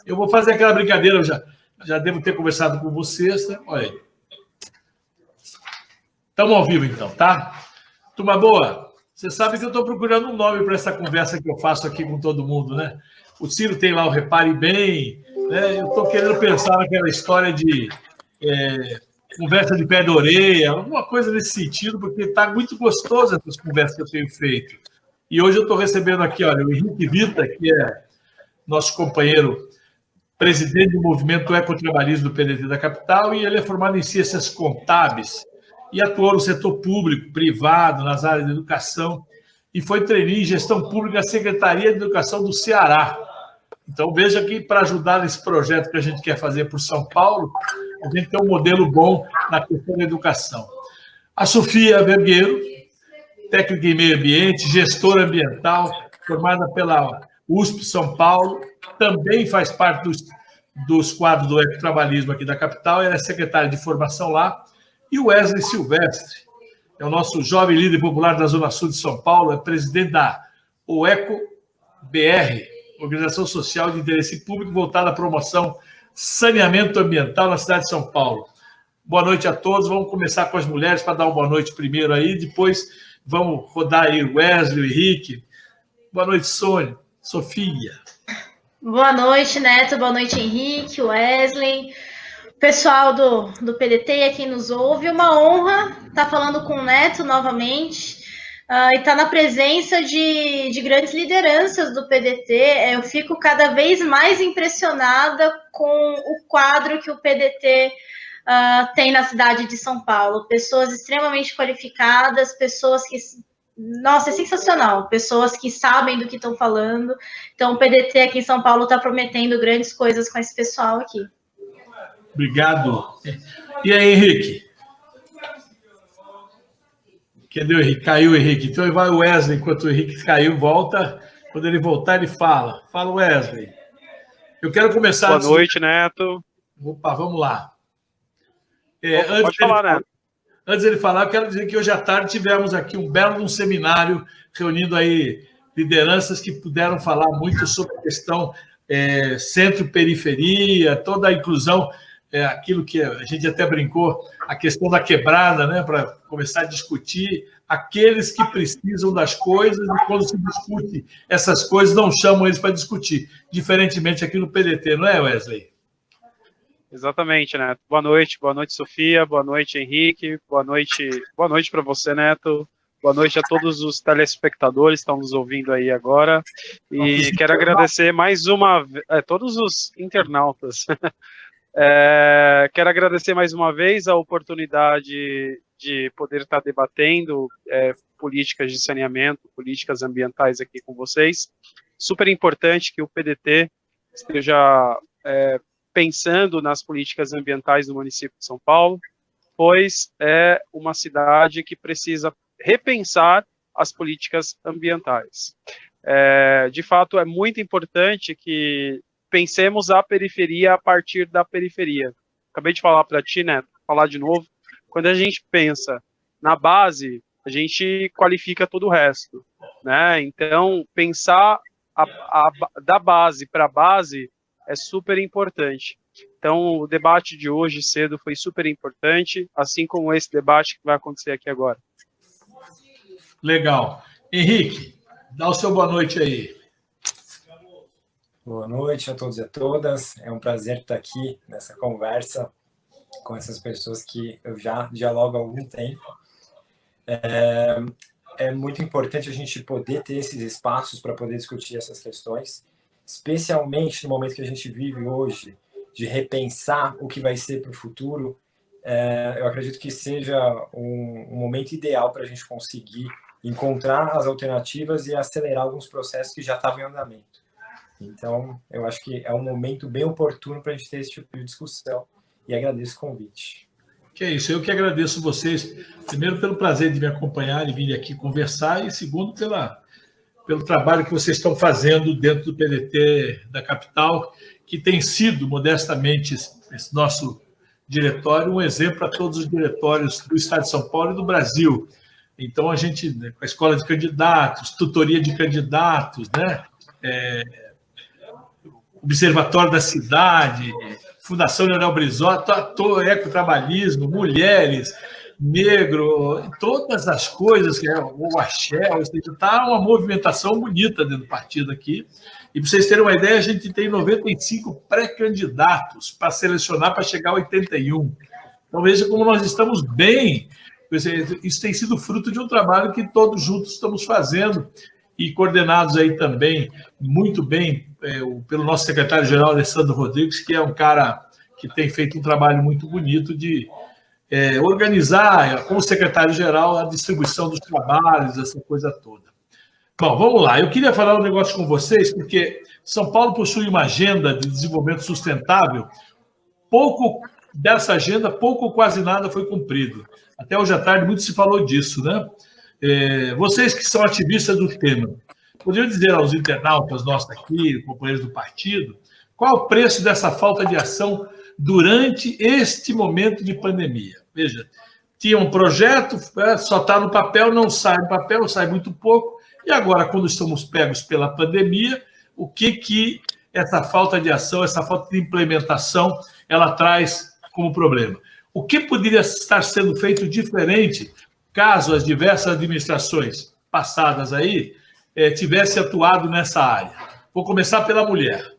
Eu vou fazer aquela brincadeira, eu já devo ter conversado com vocês, né? Olha aí. Estamos ao vivo, então, tá? Turma boa, você sabe que eu estou procurando um nome para essa conversa que eu faço aqui com todo mundo, né? O Ciro tem lá o Repare Bem, né? Eu estou querendo pensar naquela história de conversa de pé de orelha, alguma coisa nesse sentido, porque está muito gostoso essas conversas que eu tenho feito. E hoje eu estou recebendo aqui, olha, o Henrique Vita, que é nosso companheiro, presidente do movimento ecotrabalhismo do PDT da capital, e ele é formado em ciências contábeis e atuou no setor público, privado, nas áreas de educação, e foi trainee em gestão pública da Secretaria de Educação do Ceará. Então, veja que para ajudar nesse projeto que a gente quer fazer por São Paulo, a gente tem um modelo bom na questão da educação. A Sofia Vergueiro, técnica em meio ambiente, gestora ambiental, formada pela USP São Paulo, também faz parte dos quadros do ecotrabalhismo aqui da capital, ela é secretária de formação lá. E o Wesley Silvestre, é o nosso jovem líder popular da Zona Sul de São Paulo, é presidente da OECO-BR, Organização Social de Interesse Público voltada à promoção saneamento ambiental na cidade de São Paulo. Boa noite a todos, vamos começar com as mulheres para dar uma boa noite primeiro aí, depois vamos rodar aí o Wesley, o Henrique. Boa noite, Sônia, Sofia. Boa noite, Neto, boa noite, Henrique, Wesley, pessoal do PDT e quem nos ouve. Uma honra estar falando com o Neto novamente e estar na presença de grandes lideranças do PDT. Eu fico cada vez mais impressionada com o quadro que o PDT tem na cidade de São Paulo. Pessoas extremamente qualificadas, pessoas que... Nossa, é sensacional. Pessoas que sabem do que estão falando. Então, o PDT aqui em São Paulo está prometendo grandes coisas com esse pessoal aqui. Obrigado. E aí, Henrique? Cadê o Henrique? Caiu o Henrique. Então, vai o Wesley. Enquanto o Henrique caiu, volta. Quando ele voltar, ele fala. Fala, Wesley. Eu quero começar... Boa noite, Neto. Opa, vamos lá. Pode falar, Neto. Antes dele falar, eu quero dizer que hoje à tarde tivemos aqui um belo seminário reunindo aí lideranças que puderam falar muito sobre a questão centro-periferia, toda a inclusão, aquilo que a gente até brincou, a questão da quebrada, né, para começar a discutir aqueles que precisam das coisas e quando se discute essas coisas não chamam eles para discutir, diferentemente aqui no PDT, não é, Wesley? Exatamente, Neto. Boa noite, Sofia, boa noite, Henrique, boa noite para você, Neto, boa noite a todos os telespectadores que estão nos ouvindo aí agora, e quero agradecer mais uma vez, todos os internautas, quero agradecer mais uma vez a oportunidade de poder estar debatendo políticas de saneamento, políticas ambientais aqui com vocês. Super importante que o PDT esteja pensando nas políticas ambientais do município de São Paulo, pois é uma cidade que precisa repensar as políticas ambientais. De fato, é muito importante que pensemos a periferia a partir da periferia. Acabei de falar para ti, Neto, falar de novo. Quando a gente pensa na base, a gente qualifica todo o resto, né? Então, pensar da base para a base é super importante. Então, o debate de hoje cedo foi super importante, assim como esse debate que vai acontecer aqui agora. Legal. Henrique, dá o seu boa noite aí. Boa noite a todos e a todas. É um prazer estar aqui nessa conversa com essas pessoas que eu já dialogo há algum tempo. É muito importante a gente poder ter esses espaços para poder discutir essas questões, especialmente no momento que a gente vive hoje, de repensar o que vai ser para o futuro. Eu acredito que seja um momento ideal para a gente conseguir encontrar as alternativas e acelerar alguns processos que já estavam em andamento. Então, eu acho que é um momento bem oportuno para a gente ter esse tipo de discussão, e agradeço o convite. Que é isso, eu que agradeço vocês, primeiro pelo prazer de me acompanhar e vir aqui conversar, e segundo pelo trabalho que vocês estão fazendo dentro do PDT da capital, que tem sido, modestamente, esse nosso diretório, um exemplo para todos os diretórios do Estado de São Paulo e do Brasil. Então, a gente, com a escola de candidatos, tutoria de candidatos, né? Observatório da Cidade, Fundação Leonel Brizola, ecotrabalhismo, mulheres, negro, todas as coisas, que é o axé, está uma movimentação bonita dentro do partido aqui. E para vocês terem uma ideia, a gente tem 95 pré-candidatos para selecionar para chegar a 81. Então veja como nós estamos bem. Isso tem sido fruto de um trabalho que todos juntos estamos fazendo e coordenados aí também, muito bem, pelo nosso secretário-geral, Alessandro Rodrigues, que é um cara que tem feito um trabalho muito bonito de organizar, com o secretário-geral, a distribuição dos trabalhos, essa coisa toda. Bom, vamos lá. Eu queria falar um negócio com vocês, porque São Paulo possui uma agenda de desenvolvimento sustentável. Pouco dessa agenda, pouco ou quase nada foi cumprido. Até hoje à tarde, muito se falou disso, né? Vocês que são ativistas do tema, poderiam dizer aos internautas nossos aqui, companheiros do partido, qual o preço dessa falta de ação durante este momento de pandemia? Veja, tinha um projeto, só está no papel, não sai no papel, sai muito pouco, e agora, quando estamos pegos pela pandemia, o que essa falta de ação, essa falta de implementação, ela traz como problema? O que poderia estar sendo feito diferente caso as diversas administrações passadas aí tivessem atuado nessa área? Vou começar pela mulher.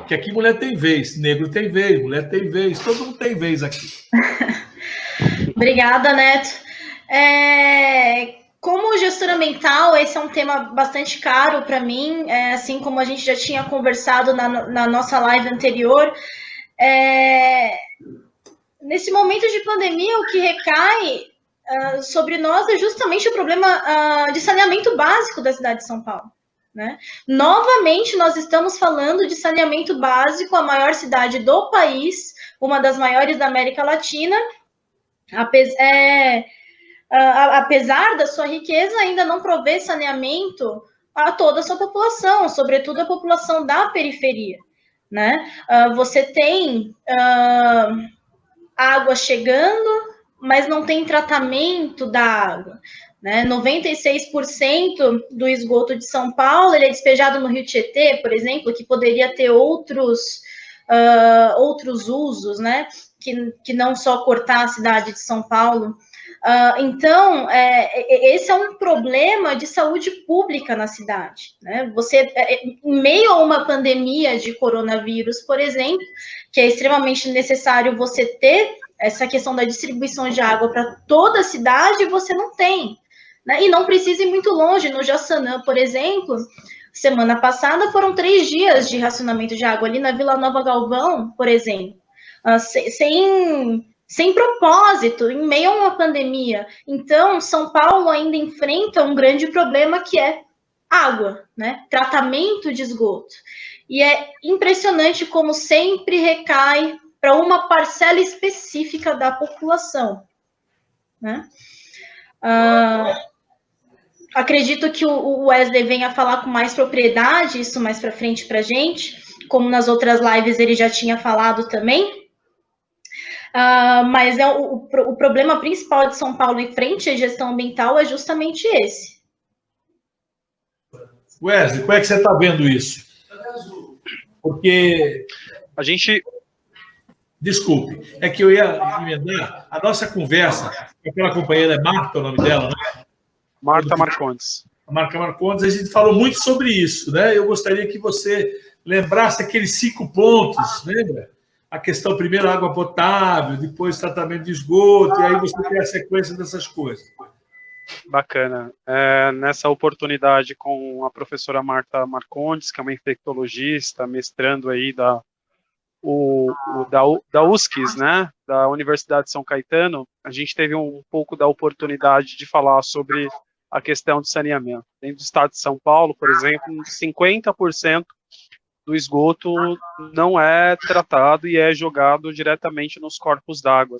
Que aqui mulher tem vez, negro tem vez, mulher tem vez, todo mundo tem vez aqui. Obrigada, Neto. Como gestora ambiental, esse é um tema bastante caro para mim, assim como a gente já tinha conversado na nossa live anterior. Nesse momento de pandemia, o que recai sobre nós é justamente o problema de saneamento básico da cidade de São Paulo, né? Novamente, nós estamos falando de saneamento básico, a maior cidade do país, uma das maiores da América Latina, apesar da sua riqueza, ainda não provê saneamento a toda a sua população, sobretudo a população da periferia, né? Você tem água chegando, mas não tem tratamento da água, né? 96% do esgoto de São Paulo ele é despejado no Rio Tietê, por exemplo, que poderia ter outros usos, né? Que não só cortar a cidade de São Paulo. Então, esse é um problema de saúde pública na cidade, né? Em meio a uma pandemia de coronavírus, por exemplo, que é extremamente necessário você ter essa questão da distribuição de água para toda a cidade, você não tem, né? E não precisa ir muito longe. No Jaçanã, por exemplo, semana passada foram 3 dias de racionamento de água ali na Vila Nova Galvão, por exemplo, sem propósito, em meio a uma pandemia. Então, São Paulo ainda enfrenta um grande problema que é água, né? Tratamento de esgoto. E é impressionante como sempre recai para uma parcela específica da população, né? Acredito que o Wesley venha falar com mais propriedade, isso mais para frente para a gente, como nas outras lives ele já tinha falado também. Mas o problema principal de São Paulo em frente à gestão ambiental é justamente esse. Wesley, como é que você está vendo isso? Porque a gente... Desculpe, é que eu ia emendar a nossa conversa, aquela companheira, Marta, o nome dela, né? Marta Marcondes. A Marta Marcondes, a gente falou muito sobre isso, né? Eu gostaria que você lembrasse aqueles 5 pontos, lembra? A questão, primeiro, água potável, depois tratamento de esgoto, e aí você tem a sequência dessas coisas. Bacana. Nessa oportunidade com a professora Marta Marcondes, que é uma infectologista, mestrando aí da USCIS, né, da Universidade de São Caetano, a gente teve um pouco da oportunidade de falar sobre a questão de saneamento. Dentro do estado de São Paulo, por exemplo, 50% do esgoto não é tratado e é jogado diretamente nos corpos d'água.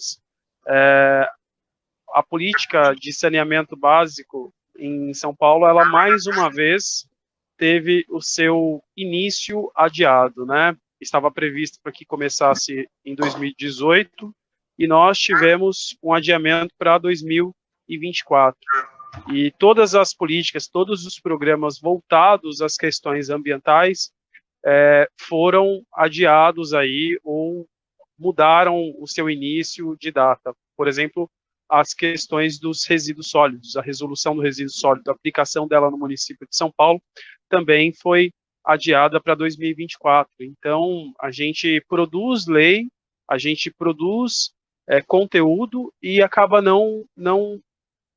A política de saneamento básico em São Paulo, ela mais uma vez teve o seu início adiado, né? Estava previsto para que começasse em 2018 e nós tivemos um adiamento para 2024. E todas as políticas, todos os programas voltados às questões ambientais foram adiados aí ou mudaram o seu início de data. Por exemplo, as questões dos resíduos sólidos, a resolução do resíduo sólido, a aplicação dela no município de São Paulo, também foi adiada para 2024. Então, a gente produz lei, a gente produz conteúdo e acaba não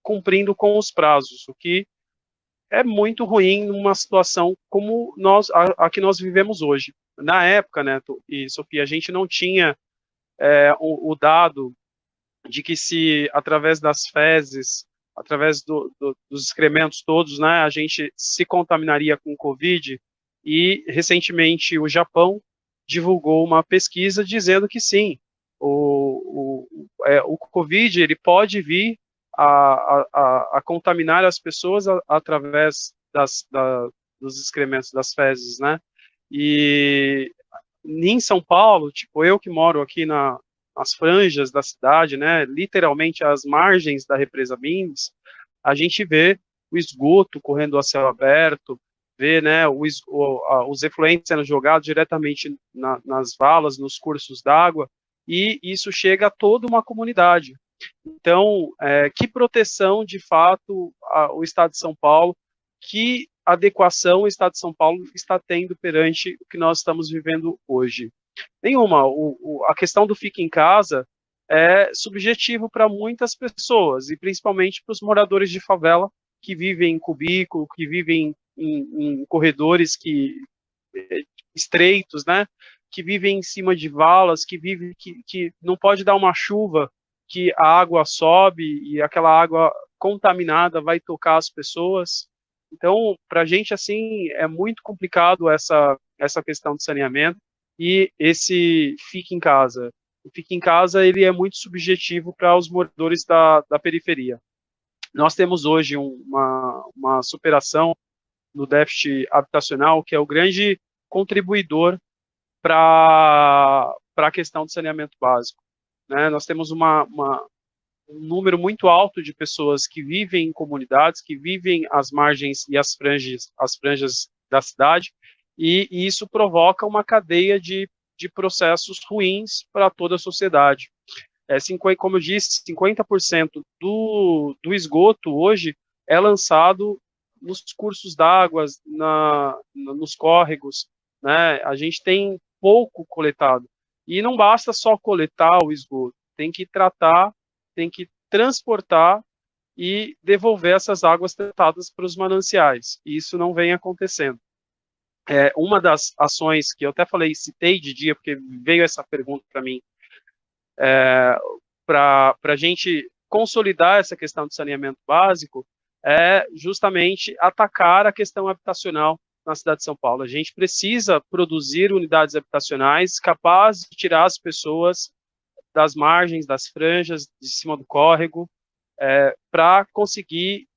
cumprindo com os prazos, o que é muito ruim numa situação como a que nós vivemos hoje. Na época, Neto e Sofia, a gente não tinha o dado de que se, através das fezes, através dos excrementos todos, né, a gente se contaminaria com Covid, e recentemente o Japão divulgou uma pesquisa dizendo que sim, o Covid ele pode vir a contaminar as pessoas através dos excrementos, das fezes, né? E em São Paulo, tipo, eu que moro aqui nas franjas da cidade, né, literalmente às margens da represa Minas, a gente vê o esgoto correndo a céu aberto, vê, né, os efluentes sendo jogados diretamente nas valas, nos cursos d'água, e isso chega a toda uma comunidade. Então, que proteção, de fato, o Estado de São Paulo, que adequação o Estado de São Paulo está tendo perante o que nós estamos vivendo hoje? Nenhuma. A questão do fica em casa é subjetivo para muitas pessoas, e principalmente para os moradores de favela, que vivem em cubículo, que vivem em corredores estreitos, né? Que vivem em cima de valas, que não pode dar uma chuva, que a água sobe e aquela água contaminada vai tocar as pessoas. Então, para a gente, assim, é muito complicado essa questão de saneamento e esse fica em casa. O fica em casa, ele é muito subjetivo para os moradores da periferia. Nós temos hoje uma superação no déficit habitacional, que é o grande contribuidor para a questão do saneamento básico. Né? Nós temos um número muito alto de pessoas que vivem em comunidades, que vivem às margens e às franjas da cidade, e isso provoca uma cadeia de processos ruins para toda a sociedade. Como eu disse, 50% do esgoto hoje é lançado nos cursos d'água, nos córregos, né? A gente tem pouco coletado. E não basta só coletar o esgoto, tem que tratar, tem que transportar e devolver essas águas tratadas para os mananciais. E isso não vem acontecendo. Uma das ações que eu até citei de dia, porque veio essa pergunta para mim, para a gente consolidar essa questão de saneamento básico, é justamente atacar a questão habitacional na cidade de São Paulo. A gente precisa produzir unidades habitacionais capazes de tirar as pessoas das margens, das franjas, de cima do córrego, para conseguir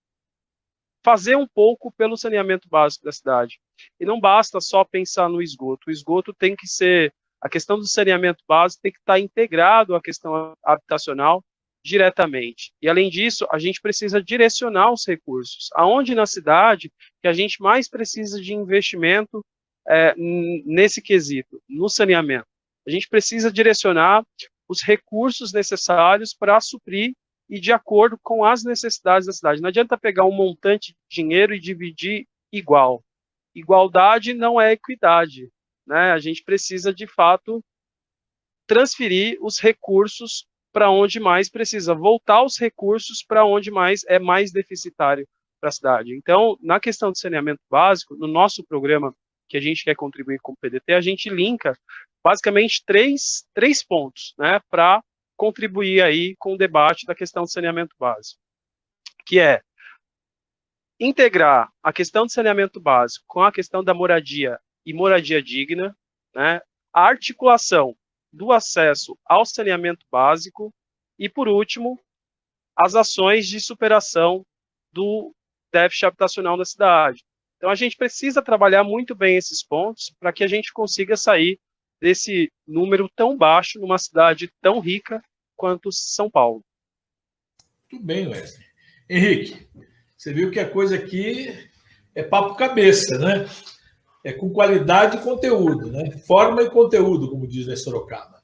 fazer um pouco pelo saneamento básico da cidade. E não basta só pensar no esgoto. O esgoto tem que ser, a questão do saneamento básico tem que estar integrado à questão habitacional diretamente. E, além disso, a gente precisa direcionar os recursos. Aonde na cidade que a gente mais precisa de investimento nesse quesito, no saneamento? A gente precisa direcionar os recursos necessários para suprir e de acordo com as necessidades da cidade. Não adianta pegar um montante de dinheiro e dividir igual. Igualdade não é equidade, né? A gente precisa, de fato, transferir os recursos para onde mais precisa, voltar os recursos para onde é mais deficitário para a cidade. Então, na questão de saneamento básico, no nosso programa que a gente quer contribuir com o PDT, a gente linka basicamente três pontos, né, para contribuir aí com o debate da questão de saneamento básico, que é integrar a questão de saneamento básico com a questão da moradia e moradia digna, né, a articulação do acesso ao saneamento básico e, por último, as ações de superação do déficit habitacional na cidade. Então, a gente precisa trabalhar muito bem esses pontos para que a gente consiga sair desse número tão baixo numa cidade tão rica quanto São Paulo. Tudo bem, Wesley. Henrique, Você viu que a coisa aqui é papo cabeça, né? É com qualidade e conteúdo, né? Forma e conteúdo, como diz na Sorocaba.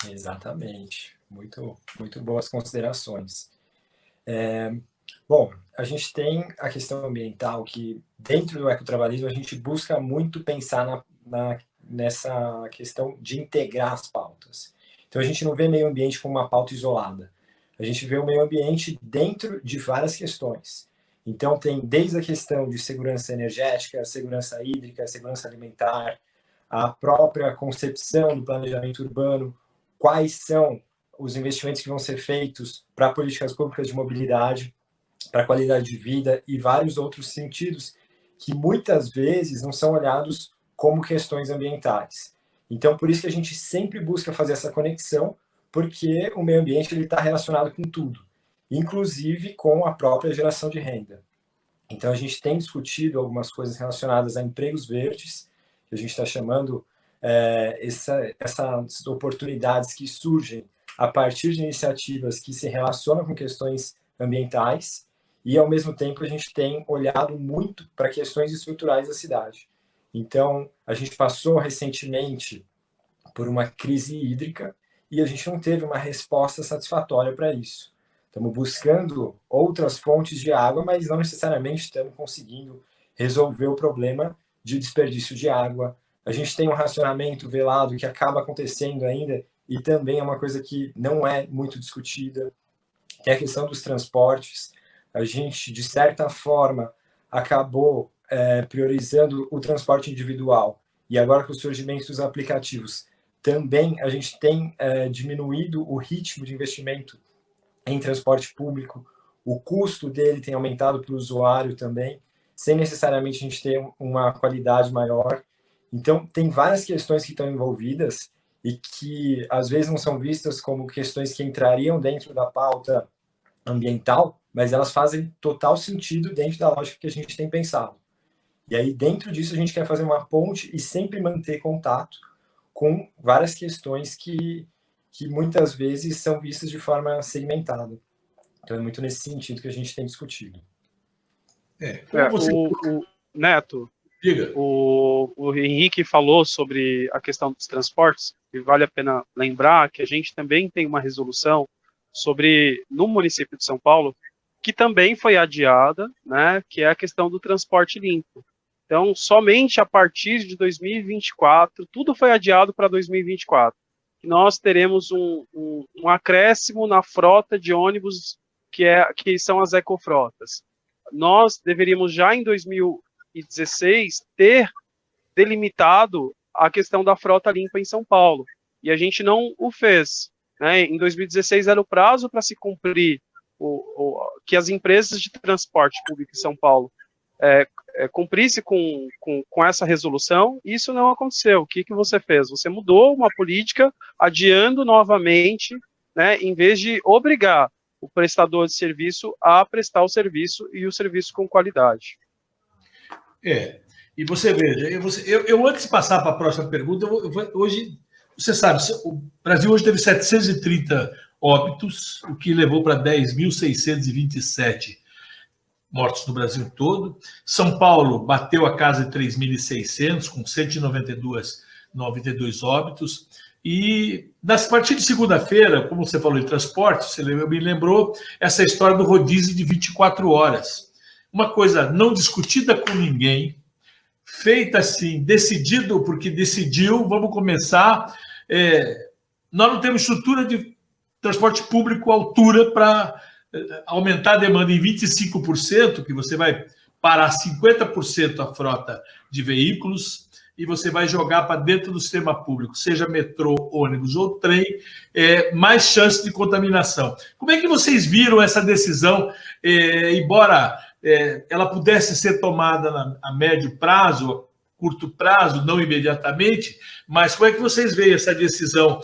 Exatamente. Muito, muito boas considerações. Bom, a gente tem a questão ambiental que, dentro do ecotrabalhismo, a gente busca muito pensar nessa questão de integrar as pautas. Então, a gente não vê meio ambiente como uma pauta isolada. A gente vê o meio ambiente dentro de várias questões. Então, tem desde a questão de segurança energética, segurança hídrica, segurança alimentar, a própria concepção do planejamento urbano, quais são os investimentos que vão ser feitos para políticas públicas de mobilidade, para qualidade de vida e vários outros sentidos que muitas vezes não são olhados como questões ambientais. Então, por isso que a gente sempre busca fazer essa conexão, porque o meio ambiente está relacionado com tudo, inclusive com a própria geração de renda. Então, a gente tem discutido algumas coisas relacionadas a empregos verdes, que a gente está chamando essas oportunidades que surgem a partir de iniciativas que se relacionam com questões ambientais, e, ao mesmo tempo, a gente tem olhado muito para questões estruturais da cidade. Então, a gente passou recentemente por uma crise hídrica e a gente não teve uma resposta satisfatória para isso. Estamos buscando outras fontes de água, mas não necessariamente estamos conseguindo resolver o problema de desperdício de água. A gente tem um racionamento velado que acaba acontecendo ainda e também é uma coisa que não é muito discutida, que é a questão dos transportes. A gente, de certa forma, acabou priorizando o transporte individual. E agora, com o surgimento dos aplicativos, também a gente tem diminuído o ritmo de investimento em transporte público. O custo dele tem aumentado para o usuário também, sem necessariamente a gente ter uma qualidade maior. Então, tem várias questões que estão envolvidas e que, às vezes, não são vistas como questões que entrariam dentro da pauta ambiental, mas elas fazem total sentido dentro da lógica que a gente tem pensado. E aí, dentro disso, a gente quer fazer uma ponte e sempre manter contato com várias questões que muitas vezes são vistas de forma segmentada. Então, é muito nesse sentido que a gente tem discutido. O Neto, diga. O Henrique falou sobre a questão dos transportes, e vale a pena lembrar que a gente também tem uma resolução no município de São Paulo, que também foi adiada, né, que é a questão do transporte limpo. Então, somente a partir de 2024, tudo foi adiado para 2024. Nós teremos um acréscimo na frota de ônibus, que são as ecofrotas. Nós deveríamos já em 2016 ter delimitado a questão da frota limpa em São Paulo, e a gente não o fez. Né? Em 2016 era o prazo para se cumprir que as empresas de transporte público em São Paulo cumprisse com essa resolução, e isso não aconteceu. O que você fez? Você mudou uma política adiando novamente, né, em vez de obrigar o prestador de serviço a prestar o serviço e o serviço com qualidade. E você veja, eu antes de passar para a próxima pergunta, hoje, você sabe, o Brasil hoje teve 730 óbitos, o que levou para 10.627 mortos no Brasil todo. São Paulo bateu a casa de 3.600, com 192 óbitos. E, a partir de segunda-feira, como você falou em transporte, você me lembrou essa história do rodízio de 24 horas. Uma coisa não discutida com ninguém, feita assim, decidido porque decidiu, vamos começar. Nós não temos estrutura de transporte público à altura para aumentar a demanda em 25%, que você vai parar 50% a frota de veículos e você vai jogar para dentro do sistema público, seja metrô, ônibus ou trem, mais chance de contaminação. Como é que vocês viram essa decisão, embora ela pudesse ser tomada a médio prazo, curto prazo, não imediatamente, mas como é que vocês veem essa decisão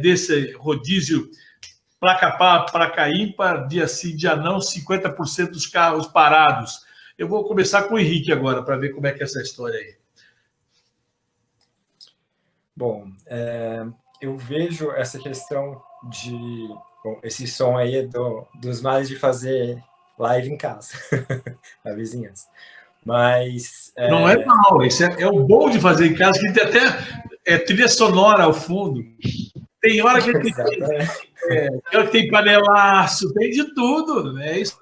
desse rodízio placa par, placa ímpar, dia sim, dia não, 50% dos carros parados? Eu vou começar com o Henrique agora, para ver como é que é essa história aí. Bom, eu vejo essa questão de... Bom, esse som aí é dos males de fazer live em casa, na vizinhança. Mas... Não é mal, isso é o bom de fazer em casa, que tem até trilha sonora ao fundo. Tem hora que tem panelaço, tem de tudo, né? Isso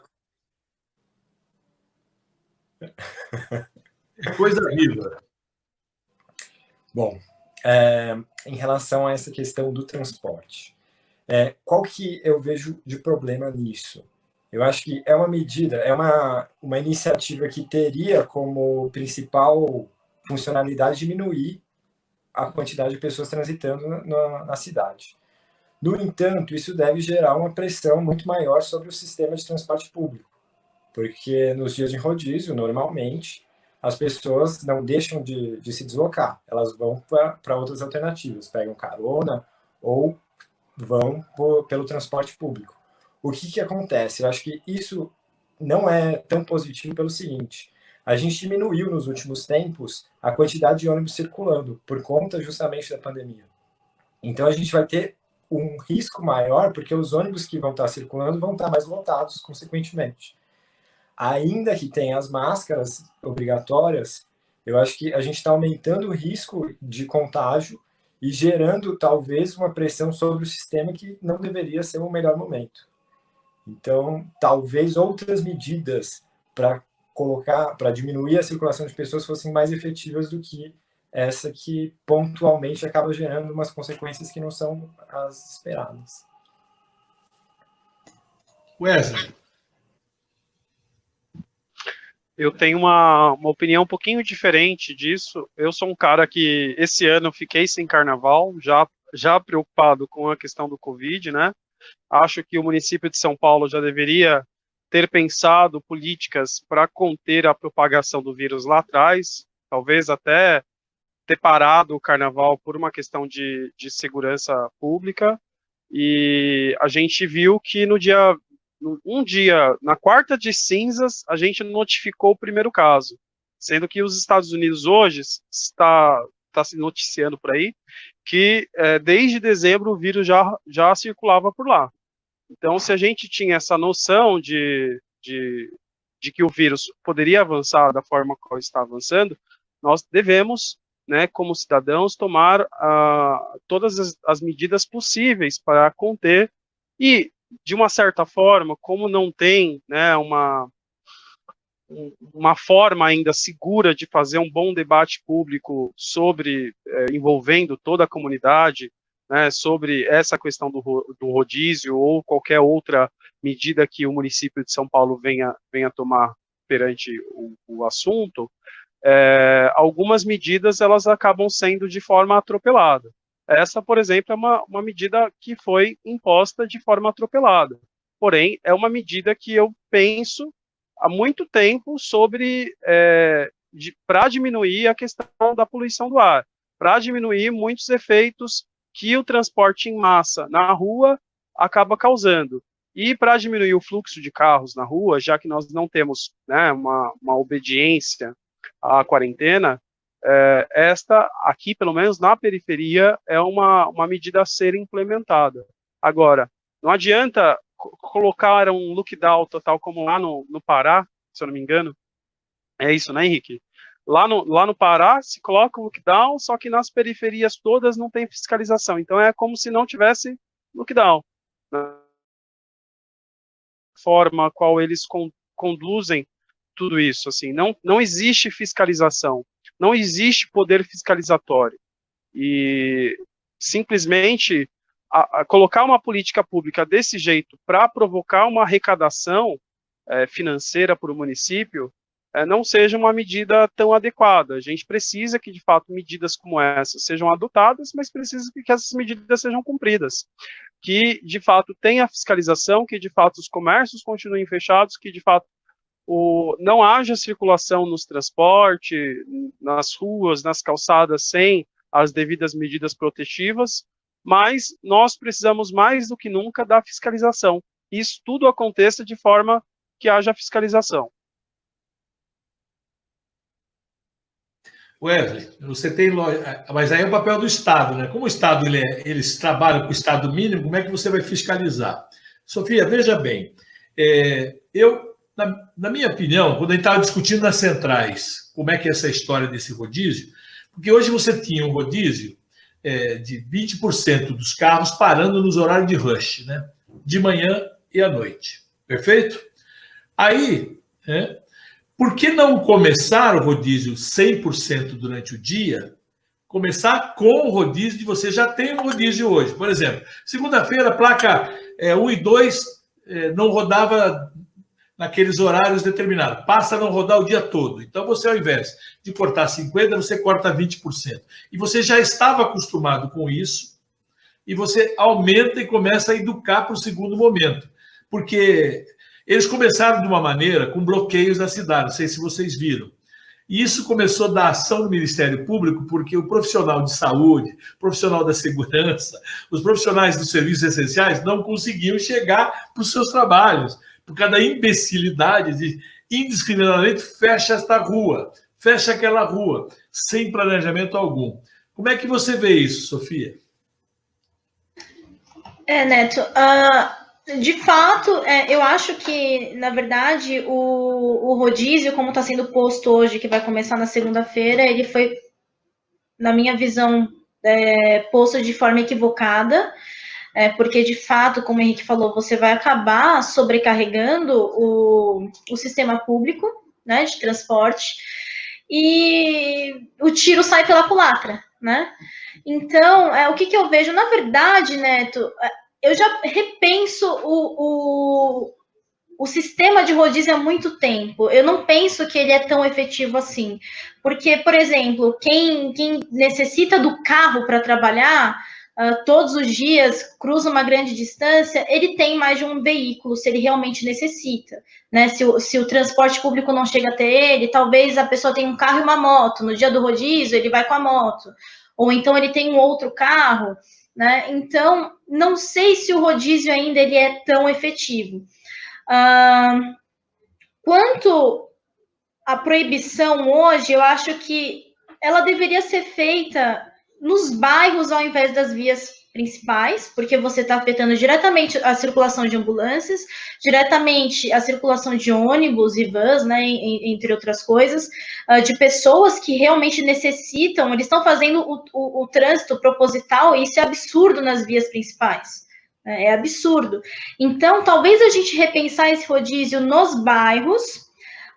é coisa viva. Bom, em relação a essa questão do transporte, qual que eu vejo de problema nisso? Eu acho que é uma medida, é uma iniciativa que teria como principal funcionalidade diminuir a quantidade de pessoas transitando na cidade. No entanto, isso deve gerar uma pressão muito maior sobre o sistema de transporte público, porque nos dias de rodízio, normalmente, as pessoas não deixam de se deslocar, elas vão para outras alternativas, pegam carona ou vão pelo transporte público. O que acontece? Eu acho que isso não é tão positivo pelo seguinte: a gente diminuiu nos últimos tempos a quantidade de ônibus circulando, por conta justamente da pandemia. Então a gente vai ter um risco maior, porque os ônibus que vão estar circulando vão estar mais lotados, consequentemente. Ainda que tenha as máscaras obrigatórias, eu acho que a gente está aumentando o risco de contágio e gerando, talvez, uma pressão sobre o sistema que não deveria ser o melhor momento. Então, talvez outras medidas para diminuir a circulação de pessoas fossem mais efetivas do que essa que pontualmente acaba gerando umas consequências que não são as esperadas. Wesley. Eu tenho uma opinião um pouquinho diferente disso. Eu sou um cara que esse ano fiquei sem carnaval, já preocupado com a questão do Covid, né? Acho que o município de São Paulo já deveria ter pensado políticas para conter a propagação do vírus lá atrás, talvez até ter parado o carnaval por uma questão de segurança pública. E a gente viu que na quarta de cinzas, a gente notificou o primeiro caso, sendo que os Estados Unidos hoje está se noticiando por aí que desde dezembro o vírus já circulava por lá. Então, se a gente tinha essa noção de que o vírus poderia avançar da forma como está avançando, nós devemos, né, como cidadãos, tomar todas as medidas possíveis para conter e, de uma certa forma, como não tem, né, uma forma ainda segura de fazer um bom debate público sobre, envolvendo toda a comunidade, né, sobre essa questão do rodízio ou qualquer outra medida que o município de São Paulo venha tomar perante o assunto, algumas medidas elas acabam sendo de forma atropelada. Essa, por exemplo, é uma medida que foi imposta de forma atropelada. Porém, é uma medida que eu penso há muito tempo sobre para diminuir a questão da poluição do ar, para diminuir muitos efeitos que o transporte em massa na rua acaba causando. E para diminuir o fluxo de carros na rua, já que nós não temos, né, uma obediência à quarentena, esta aqui, pelo menos na periferia, é uma medida a ser implementada. Agora, não adianta colocar um lockdown total como lá no Pará, se eu não me engano. É isso, né, Henrique? Lá no Pará se coloca o lockdown, só que nas periferias todas não tem fiscalização. Então é como se não tivesse lockdown. Da forma a qual eles conduzem tudo isso, assim, não existe fiscalização, não existe poder fiscalizatório. E simplesmente colocar uma política pública desse jeito para provocar uma arrecadação financeira para o município não seja uma medida tão adequada. A gente precisa que, de fato, medidas como essa sejam adotadas, mas precisa que essas medidas sejam cumpridas. Que, de fato, tenha fiscalização, que, de fato, os comércios continuem fechados, que, de fato, não haja circulação nos transportes, nas ruas, nas calçadas, sem as devidas medidas protetivas, mas nós precisamos mais do que nunca da fiscalização. Isso tudo aconteça de forma que haja fiscalização. Wesley, você tem... Mas aí é o papel do Estado, né? Como o Estado eles trabalham com o Estado mínimo, como é que você vai fiscalizar? Sofia, veja bem, eu na minha opinião, quando a gente estava discutindo nas centrais, como é que é essa história desse rodízio, porque hoje você tinha um rodízio de 20% dos carros parando nos horários de rush, né? De manhã e à noite. Perfeito? Aí, por que não começar o rodízio 100% durante o dia? Começar com o rodízio de você já tem um rodízio hoje. Por exemplo, segunda-feira, placa 1 e 2 não rodava naqueles horários determinados. Passa a não rodar o dia todo. Então, você, ao invés de cortar 50%, você corta 20%. E você já estava acostumado com isso, e você aumenta e começa a educar para o segundo momento. Porque eles começaram de uma maneira com bloqueios da cidade, não sei se vocês viram. E isso começou da ação do Ministério Público, porque o profissional de saúde, o profissional da segurança, os profissionais dos serviços essenciais não conseguiam chegar para os seus trabalhos, por causa da imbecilidade de indiscriminadamente fecha esta rua, fecha aquela rua, sem planejamento algum. Como é que você vê isso, Sofia? Neto, de fato, eu acho que, na verdade, o rodízio, como está sendo posto hoje, que vai começar na segunda-feira, ele foi, na minha visão, posto de forma equivocada, porque, de fato, como o Henrique falou, você vai acabar sobrecarregando o sistema público, né, de transporte, e o tiro sai pela culatra, né? Então, o que eu vejo? Na verdade, Neto, eu já repenso o sistema de rodízio há muito tempo. Eu não penso que ele é tão efetivo assim. Porque, por exemplo, quem necessita do carro para trabalhar todos os dias, cruza uma grande distância, ele tem mais de um veículo, se ele realmente necessita. Né? Se o transporte público não chega até ele, talvez a pessoa tenha um carro e uma moto. No dia do rodízio, ele vai com a moto. Ou então ele tem um outro carro. Né? Então, não sei se o rodízio ainda ele é tão efetivo. Quanto à proibição hoje, eu acho que ela deveria ser feita nos bairros ao invés das vias principais, porque você está afetando diretamente a circulação de ambulâncias, diretamente a circulação de ônibus e vans, né, entre outras coisas, de pessoas que realmente necessitam, eles estão fazendo o trânsito proposital, e isso é absurdo nas vias principais. É absurdo. Então, talvez a gente repensar esse rodízio nos bairros,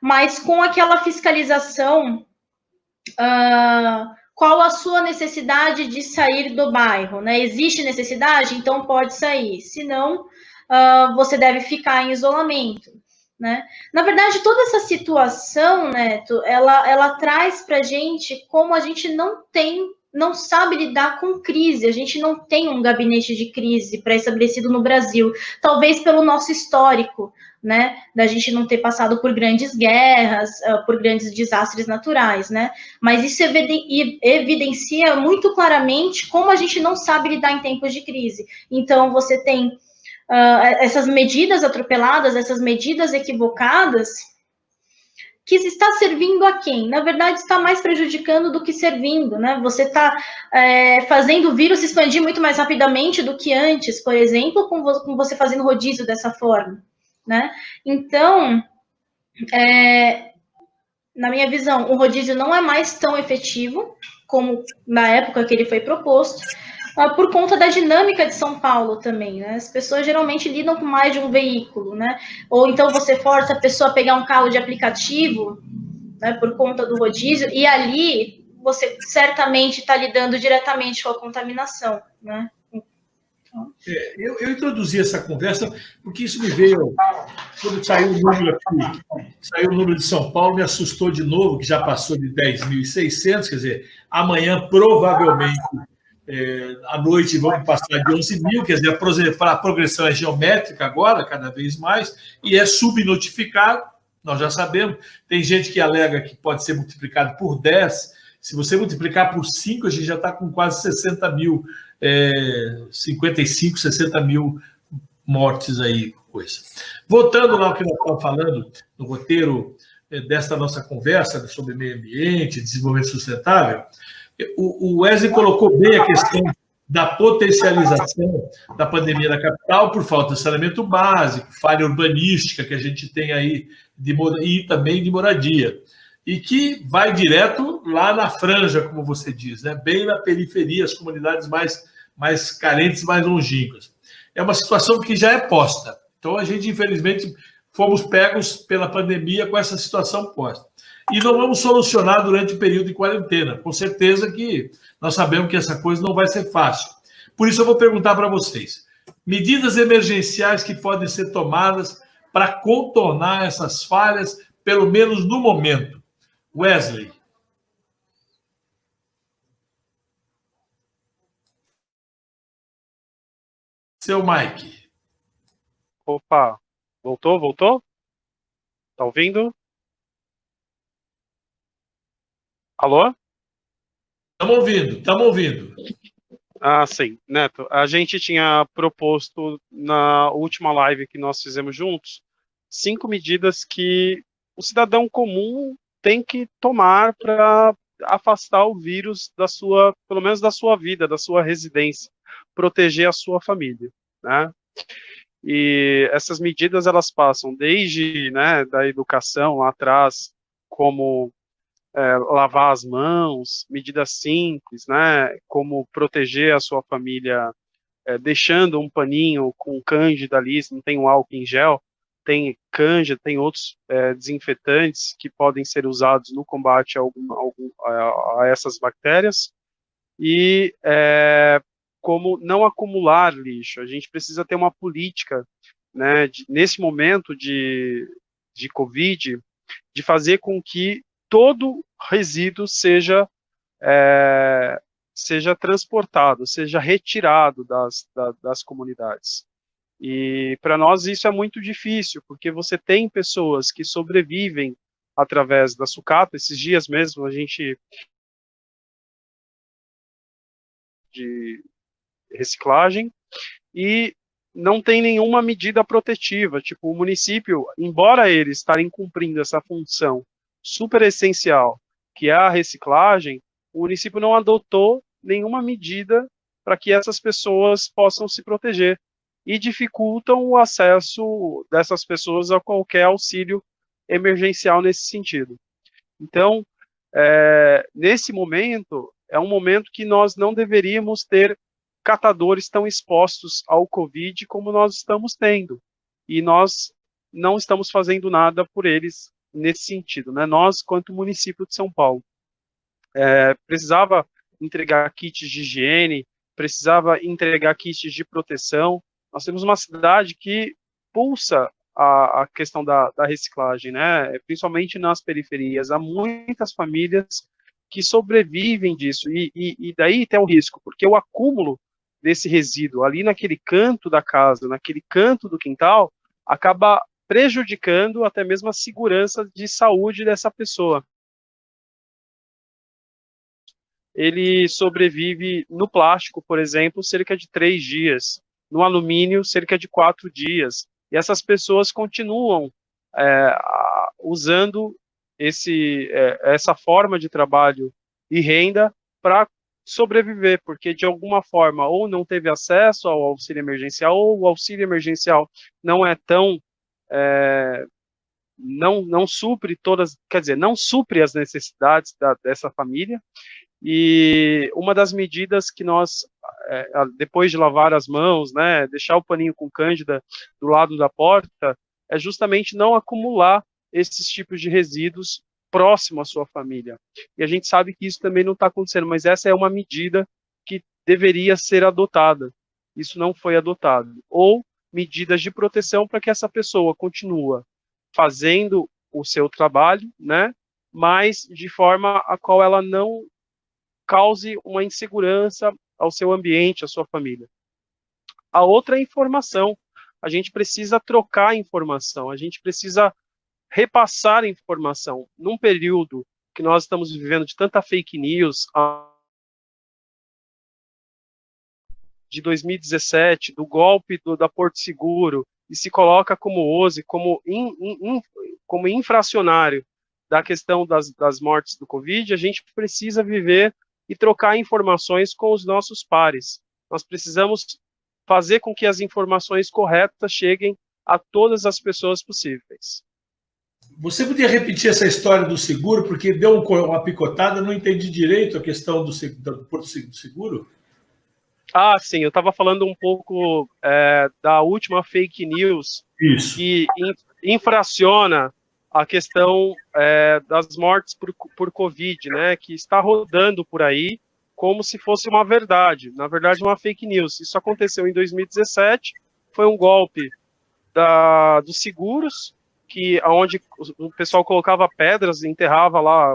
mas com aquela fiscalização, qual a sua necessidade de sair do bairro, né? Existe necessidade? Então pode sair. Se não, você deve ficar em isolamento, né? Na verdade, toda essa situação, Neto, ela traz para a gente como a gente não sabe lidar com crise. A gente não tem um gabinete de crise pré-estabelecido no Brasil, talvez pelo nosso histórico, né, da gente não ter passado por grandes guerras, por grandes desastres naturais, né, mas isso evidencia muito claramente como a gente não sabe lidar em tempos de crise. Então, você tem essas medidas atropeladas, essas medidas equivocadas, que está servindo a quem? Na verdade, está mais prejudicando do que servindo, né? Você está fazendo o vírus se expandir muito mais rapidamente do que antes, por exemplo, com você fazendo rodízio dessa forma, né? Então, na minha visão, o rodízio não é mais tão efetivo como na época que ele foi proposto, por conta da dinâmica de São Paulo também, né? As pessoas geralmente lidam com mais de um veículo, né? Ou então você força a pessoa a pegar um carro de aplicativo, né, por conta do rodízio, e ali você certamente está lidando diretamente com a contaminação, né? Eu introduzi essa conversa porque isso me veio, quando saiu o número aqui, saiu o número de São Paulo, me assustou de novo, que já passou de 10.600, quer dizer, amanhã provavelmente à noite vamos passar de 11 mil, quer dizer, a progressão é geométrica agora, cada vez mais, e é subnotificado, nós já sabemos. Tem gente que alega que pode ser multiplicado por 10, se você multiplicar por 5, a gente já está com quase 60 mil, 55, 60 mil mortes aí, coisa. Voltando lá ao que nós estamos falando, no roteiro desta nossa conversa sobre meio ambiente, desenvolvimento sustentável, o Wesley colocou bem a questão da potencialização da pandemia da capital por falta de saneamento básico, falha urbanística que a gente tem aí e também de moradia. E que vai direto lá na franja, como você diz, né? Bem na periferia, as comunidades mais carentes, mais longínquas. É uma situação que já é posta. Então, a gente, infelizmente, fomos pegos pela pandemia com essa situação posta. E não vamos solucionar durante o período de quarentena. Com certeza que nós sabemos que essa coisa não vai ser fácil. Por isso, eu vou perguntar para vocês. Medidas emergenciais que podem ser tomadas para contornar essas falhas, pelo menos no momento. Wesley. Seu Mike. Opa, voltou? Tá ouvindo? Alô? Estamos ouvindo. Ah, sim, Neto. A gente tinha proposto na última live que nós fizemos juntos 5 medidas que o cidadão comum tem que tomar para afastar o vírus da sua, pelo menos da sua vida, da sua residência, proteger a sua família, né? E essas medidas elas passam desde, né, da educação lá atrás, como lavar as mãos, medidas simples, né, como proteger a sua família, deixando um paninho com cândida ali, se não tem um álcool em gel, tem cândida, tem outros desinfetantes que podem ser usados no combate a essas bactérias, e como não acumular lixo. A gente precisa ter uma política, né, nesse momento de Covid, de fazer com que todo resíduo seja transportado, seja retirado das comunidades. E para nós isso é muito difícil, porque você tem pessoas que sobrevivem através da sucata. Esses dias mesmo a gente de reciclagem e não tem nenhuma medida protetiva. Tipo, o município, embora eles estarem cumprindo essa função super essencial, que é a reciclagem, o município não adotou nenhuma medida para que essas pessoas possam se proteger e dificultam o acesso dessas pessoas a qualquer auxílio emergencial nesse sentido. Então, nesse momento, é um momento que nós não deveríamos ter catadores tão expostos ao Covid como nós estamos tendo. E nós não estamos fazendo nada por eles nesse sentido, né? Nós, quanto município de São Paulo, precisava entregar kits de higiene, precisava entregar kits de proteção. Nós temos uma cidade que pulsa a questão da reciclagem, né? Principalmente nas periferias. Há muitas famílias que sobrevivem disso, e daí tem o risco, porque o acúmulo desse resíduo ali naquele canto da casa, naquele canto do quintal, acaba prejudicando até mesmo a segurança de saúde dessa pessoa. Ele sobrevive no plástico, por exemplo, cerca de 3 dias, no alumínio, cerca de 4 dias, e essas pessoas continuam usando essa forma de trabalho e renda para sobreviver, porque de alguma forma ou não teve acesso ao auxílio emergencial, ou o auxílio emergencial não é tão não supre todas, quer dizer, não supre as necessidades dessa família. E uma das medidas que nós, depois de lavar as mãos, né, deixar o paninho com cândida do lado da porta, é justamente não acumular esses tipos de resíduos próximo à sua família. E a gente sabe que isso também não está acontecendo, mas essa é uma medida que deveria ser adotada. Isso não foi adotado. Ou medidas de proteção para que essa pessoa continue fazendo o seu trabalho, né, mas de forma a qual ela não cause uma insegurança ao seu ambiente, à sua família. A outra é informação. A gente precisa trocar informação, a gente precisa repassar informação. Num período que nós estamos vivendo de tanta fake news, de 2017, do golpe da Porto Seguro, e se coloca como OSE, como infracionário da questão das mortes do Covid, a gente precisa viver e trocar informações com os nossos pares. Nós precisamos fazer com que as informações corretas cheguem a todas as pessoas possíveis. Você podia repetir essa história do seguro, porque deu uma picotada, não entendi direito a questão do Porto Seguro? Ah, sim, eu estava falando um pouco da última fake news Isso. que infraciona a questão das mortes por Covid, né, que está rodando por aí como se fosse uma verdade. Na verdade, uma fake news. Isso aconteceu em 2017, foi um golpe dos seguros, onde o pessoal colocava pedras, enterrava lá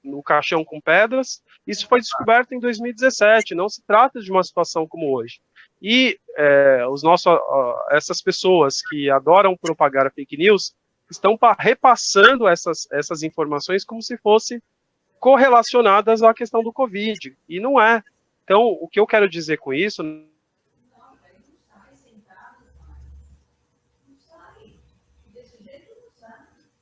no caixão com pedras. Isso foi descoberto em 2017, não se trata de uma situação como hoje. E essas pessoas que adoram propagar a fake news estão repassando essas informações como se fossem correlacionadas à questão do Covid, e não é. Então, o que eu quero dizer com isso...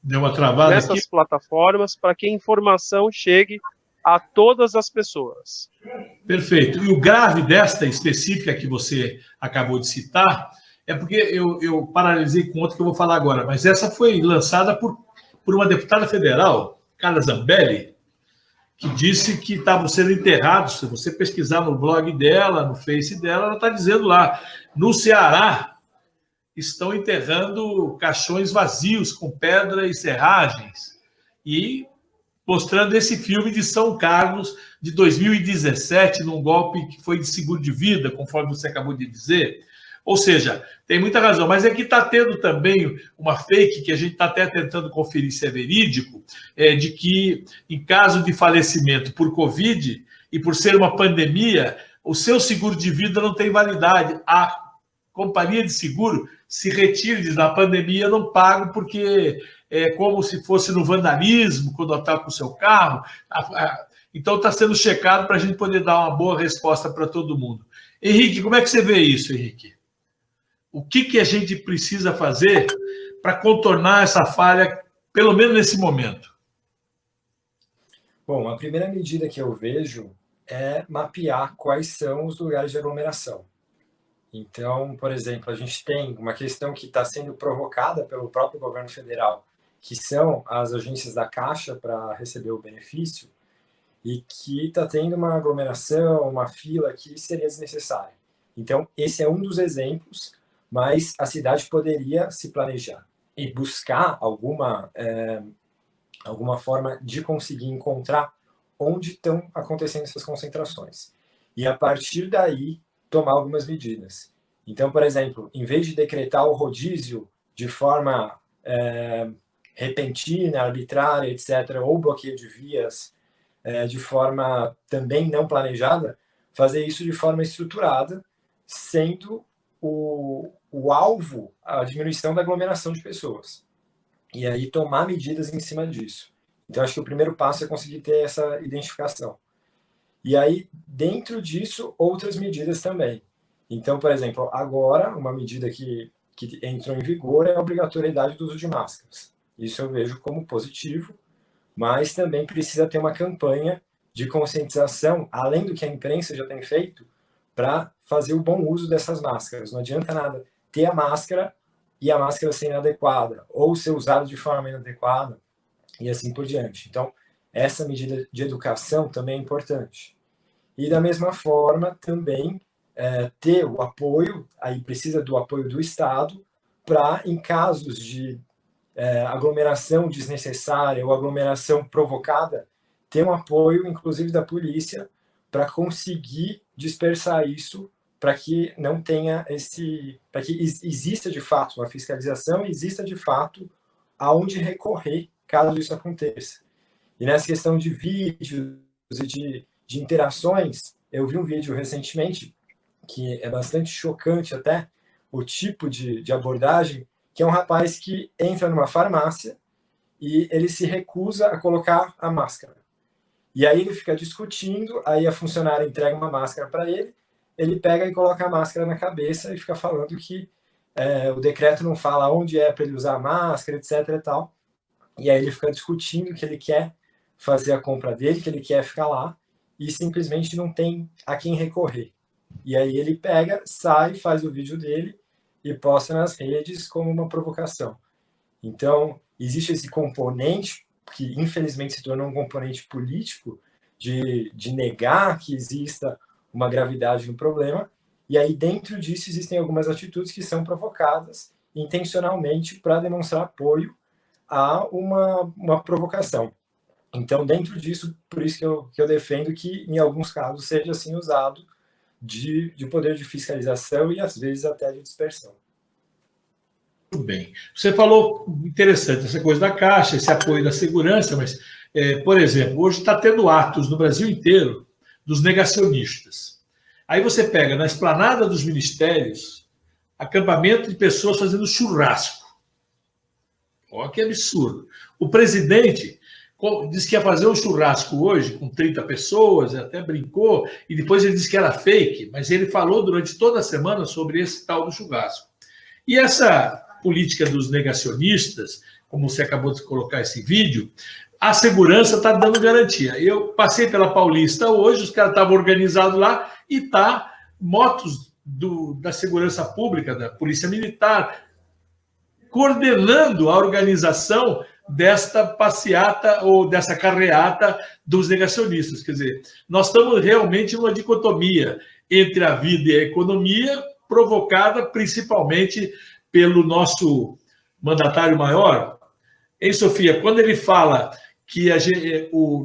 Deu uma travada nessas aqui. Plataformas, para que a informação chegue a todas as pessoas. Perfeito. E o grave desta específica que você acabou de citar é porque eu paralisei com outra que eu vou falar agora, mas essa foi lançada por uma deputada federal, Carla Zambelli, que disse que estavam sendo enterrados. Se você pesquisar no blog dela, no Face dela, ela está dizendo lá, no Ceará, estão enterrando caixões vazios com pedra e serragens, e mostrando esse filme de São Carlos, de 2017, num golpe que foi de seguro de vida, conforme você acabou de dizer. Ou seja, tem muita razão, mas aqui está tendo também uma fake, que a gente está até tentando conferir se é verídico, de que, em caso de falecimento por Covid, e por ser uma pandemia, o seu seguro de vida não tem validade. A companhia de seguro se retira, diz, na pandemia eu não pago, porque é como se fosse no vandalismo, quando está com o seu carro. Então está sendo checado para a gente poder dar uma boa resposta para todo mundo. Henrique, como é que você vê isso, Henrique? O que a gente precisa fazer para contornar essa falha, pelo menos nesse momento? Bom, a primeira medida que eu vejo é mapear quais são os lugares de aglomeração. Então, por exemplo, a gente tem uma questão que está sendo provocada pelo próprio governo federal, que são as agências da Caixa para receber o benefício, e que está tendo uma aglomeração, uma fila que seria desnecessária. Então, esse é um dos exemplos, mas a cidade poderia se planejar e buscar alguma forma de conseguir encontrar onde estão acontecendo essas concentrações. E, a partir daí, tomar algumas medidas. Então, por exemplo, em vez de decretar o rodízio de forma repentina, arbitrária, etc., ou bloqueio de vias de forma também não planejada, fazer isso de forma estruturada, sendo o alvo a diminuição da aglomeração de pessoas. E aí tomar medidas em cima disso. Então, acho que o primeiro passo é conseguir ter essa identificação. E aí, dentro disso, outras medidas também. Então, por exemplo, agora, uma medida que entrou em vigor é a obrigatoriedade do uso de máscaras. Isso eu vejo como positivo, mas também precisa ter uma campanha de conscientização, além do que a imprensa já tem feito, para fazer o bom uso dessas máscaras. Não adianta nada ter a máscara e a máscara ser inadequada, ou ser usada de forma inadequada, e assim por diante. Então, essa medida de educação também é importante. E, da mesma forma, também ter o apoio, aí precisa do apoio do Estado, para, em casos de aglomeração desnecessária ou aglomeração provocada, ter um apoio, inclusive, da polícia, para conseguir dispersar isso, para que não tenha para que exista, de fato, uma fiscalização e exista, de fato, aonde recorrer caso isso aconteça. E nessa questão de vídeos e de interações, eu vi um vídeo recentemente, que é bastante chocante até, o tipo de abordagem, que é um rapaz que entra numa farmácia e ele se recusa a colocar a máscara. E aí ele fica discutindo, aí a funcionária entrega uma máscara para ele, ele pega e coloca a máscara na cabeça e fica falando que o decreto não fala onde é para ele usar a máscara, etc. e tal. E aí ele fica discutindo que ele quer fazer a compra dele, que ele quer ficar lá, e simplesmente não tem a quem recorrer. E aí ele pega, sai, faz o vídeo dele e posta nas redes como uma provocação. Então, existe esse componente que, infelizmente, se tornou um componente político de negar que exista uma gravidade no problema, e aí dentro disso existem algumas atitudes que são provocadas intencionalmente para demonstrar apoio a uma provocação. Então, dentro disso, por isso que eu defendo que, em alguns casos, seja assim usado de poder de fiscalização e, às vezes, até de dispersão. Muito bem. Você falou interessante essa coisa da Caixa, esse apoio da segurança, mas, por exemplo, hoje está tendo atos no Brasil inteiro dos negacionistas. Aí você pega na esplanada dos ministérios acampamento de pessoas fazendo churrasco. Olha que absurdo. O presidente disse que ia fazer um churrasco hoje com 30 pessoas, até brincou, e depois ele disse que era fake, mas ele falou durante toda a semana sobre esse tal do churrasco. E essa política dos negacionistas, como você acabou de colocar esse vídeo, a segurança está dando garantia. Eu passei pela Paulista hoje, os caras estavam organizados lá e tá motos da segurança pública, da Polícia Militar, coordenando a organização desta passeata ou dessa carreata dos negacionistas. Quer dizer, nós estamos realmente numa dicotomia entre a vida e a economia, provocada principalmente pelo nosso mandatário maior. Hein, Sofia? Quando ele fala que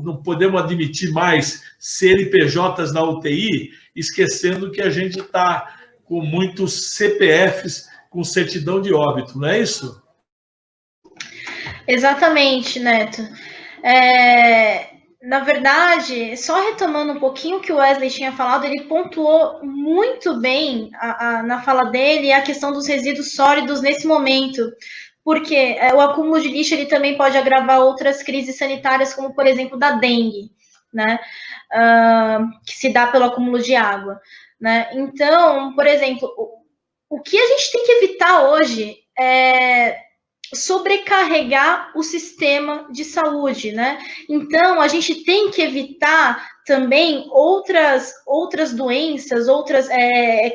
não podemos admitir mais CNPJs na UTI, esquecendo que a gente está com muitos CPFs com certidão de óbito, não é isso? Exatamente, Neto. Na verdade, só retomando um pouquinho o que o Wesley tinha falado, ele pontuou muito bem na fala dele a questão dos resíduos sólidos nesse momento, porque o acúmulo de lixo ele também pode agravar outras crises sanitárias, como, por exemplo, da dengue, né? Que se dá pelo acúmulo de água, né? Então, por exemplo, o que a gente tem que evitar hoje é sobrecarregar o sistema de saúde, né? Então, a gente tem que evitar também outras doenças,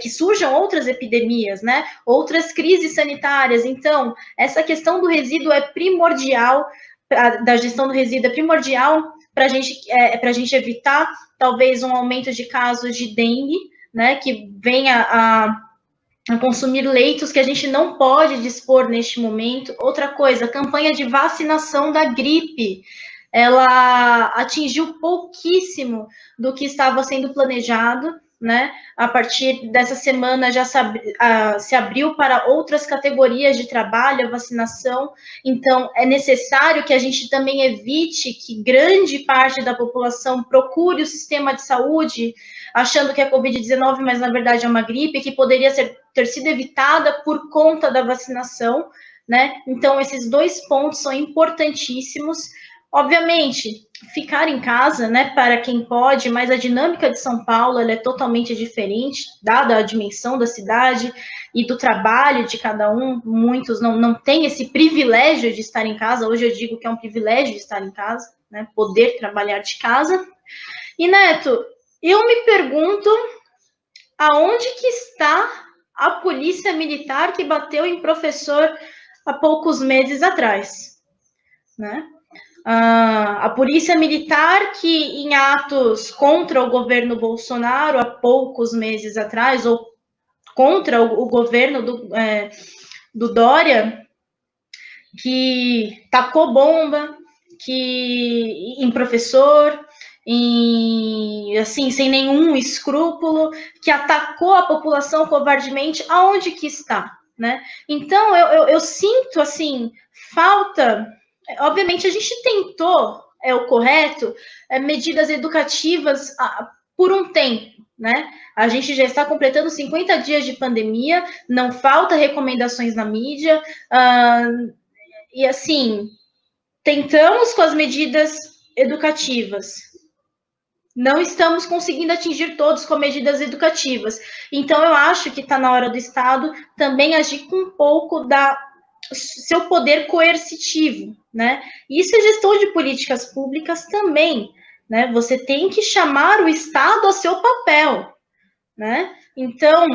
que surjam outras epidemias, né? Outras crises sanitárias. Então, essa questão do resíduo é primordial, da gestão do resíduo é primordial para a gente evitar, talvez, um aumento de casos de dengue, né? Que venha a consumir leitos que a gente não pode dispor neste momento. Outra coisa, a campanha de vacinação da gripe, ela atingiu pouquíssimo do que estava sendo planejado, né? A partir dessa semana já se abriu para outras categorias de trabalho a vacinação, então é necessário que a gente também evite que grande parte da população procure o sistema de saúde achando que é Covid-19, mas na verdade é uma gripe que poderia ter sido evitada por conta da vacinação, né? Então, esses dois pontos são importantíssimos. Obviamente, ficar em casa, né, para quem pode, mas a dinâmica de São Paulo ela é totalmente diferente, dada a dimensão da cidade e do trabalho de cada um. Muitos não têm esse privilégio de estar em casa. Hoje eu digo que é um privilégio estar em casa, né, poder trabalhar de casa. E, Neto, eu me pergunto aonde que está a polícia militar que bateu em professor há poucos meses atrás, né? A polícia militar que em atos contra o governo Bolsonaro há poucos meses atrás, ou contra o governo do Dória, que tacou bomba em professor, assim, sem nenhum escrúpulo, que atacou a população covardemente, aonde que está, né? Então, eu sinto, assim, falta... Obviamente, a gente tentou, o correto, medidas educativas por um tempo, né? A gente já está completando 50 dias de pandemia, não falta recomendações na mídia, e, assim, tentamos com as medidas educativas, não estamos conseguindo atingir todos com medidas educativas. Então, eu acho que está na hora do Estado também agir com um pouco seu poder coercitivo, né? Isso é gestão de políticas públicas também, né? Você tem que chamar o Estado a seu papel, né? Então,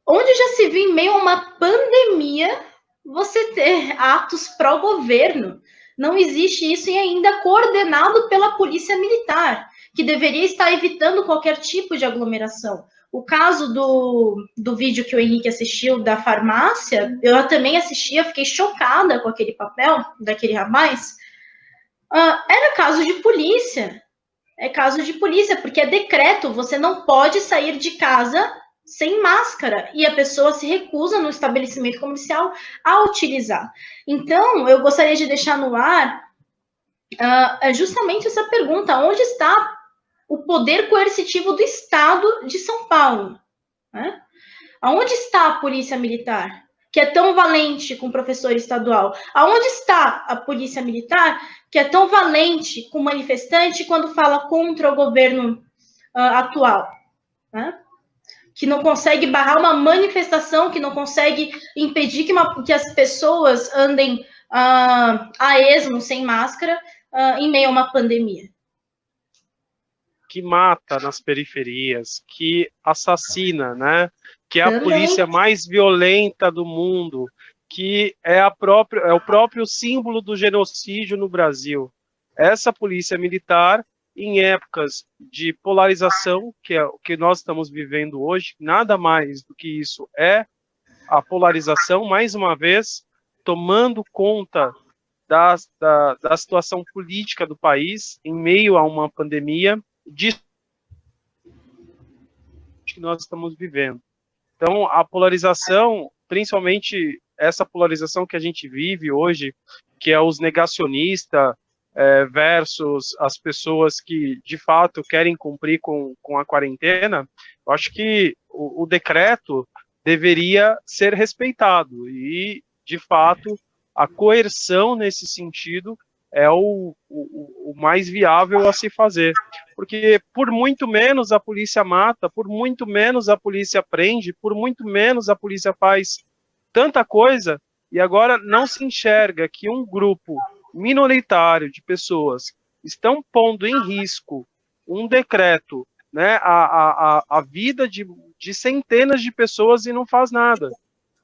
onde já se viu em meio a uma pandemia você ter atos pró-governo? Não existe isso e ainda coordenado pela Polícia Militar, que deveria estar evitando qualquer tipo de aglomeração. O caso do vídeo que o Henrique assistiu da farmácia, eu também assisti, eu fiquei chocada com aquele papel daquele rapaz. Era caso de polícia. É caso de polícia, porque é decreto, você não pode sair de casa sem máscara, e a pessoa se recusa no estabelecimento comercial a utilizar. Então, eu gostaria de deixar no ar justamente essa pergunta: onde está o poder coercitivo do Estado de São Paulo? Né? Aonde está a Polícia Militar, que é tão valente com o professor estadual? Aonde está a Polícia Militar, que é tão valente com o manifestante quando fala contra o governo atual? Né? Que não consegue barrar uma manifestação, que não consegue impedir que as pessoas andem a esmo, sem máscara, em meio a uma pandemia. Que mata nas periferias, que assassina, né? Que é a polícia mais violenta do mundo, que é o próprio símbolo do genocídio no Brasil. Essa polícia militar, em épocas de polarização, que é o que nós estamos vivendo hoje, nada mais do que isso é a polarização, mais uma vez, tomando conta da situação política do país, em meio a uma pandemia, que nós estamos vivendo. Então, a polarização, principalmente essa polarização que a gente vive hoje, que é os negacionistas versus as pessoas que, de fato, querem cumprir com a quarentena, eu acho que o decreto deveria ser respeitado e, de fato, a coerção nesse sentido é o mais viável a se fazer. Porque por muito menos a polícia mata, por muito menos a polícia prende, por muito menos a polícia faz tanta coisa, e agora não se enxerga que um grupo minoritário de pessoas estão pondo em risco um decreto, né, a vida de centenas de pessoas e não faz nada.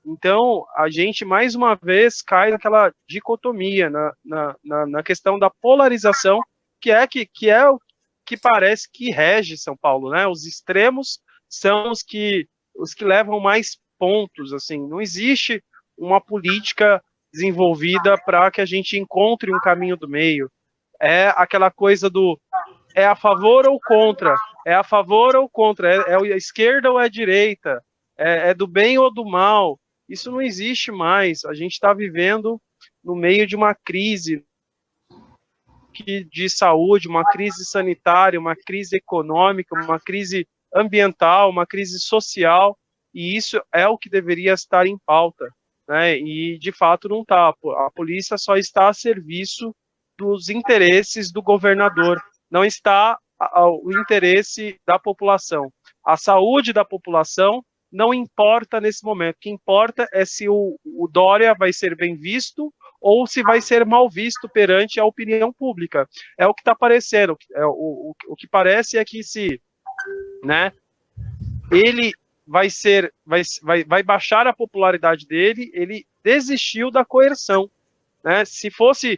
Então, a gente, mais uma vez, cai naquela dicotomia, na questão da polarização, que é o que parece que rege São Paulo, né? Os extremos são os que levam mais pontos, assim. Não existe uma política desenvolvida para que a gente encontre um caminho do meio. É aquela coisa é a favor ou contra, é a favor ou contra, é a esquerda ou é a direita, é do bem ou do mal. Isso não existe mais. A gente está vivendo no meio de uma crise de saúde, uma crise sanitária, uma crise econômica, uma crise ambiental, uma crise social, e isso é o que deveria estar em pauta, né? E, de fato, não está. A polícia só está a serviço dos interesses do governador, não está o interesse da população. A saúde da população não importa nesse momento. O que importa é se o Dória vai ser bem visto ou se vai ser mal visto perante a opinião pública. É o que está parecendo. O que parece é que né, ele vai baixar a popularidade dele, ele desistiu da coerção. Né? Se fosse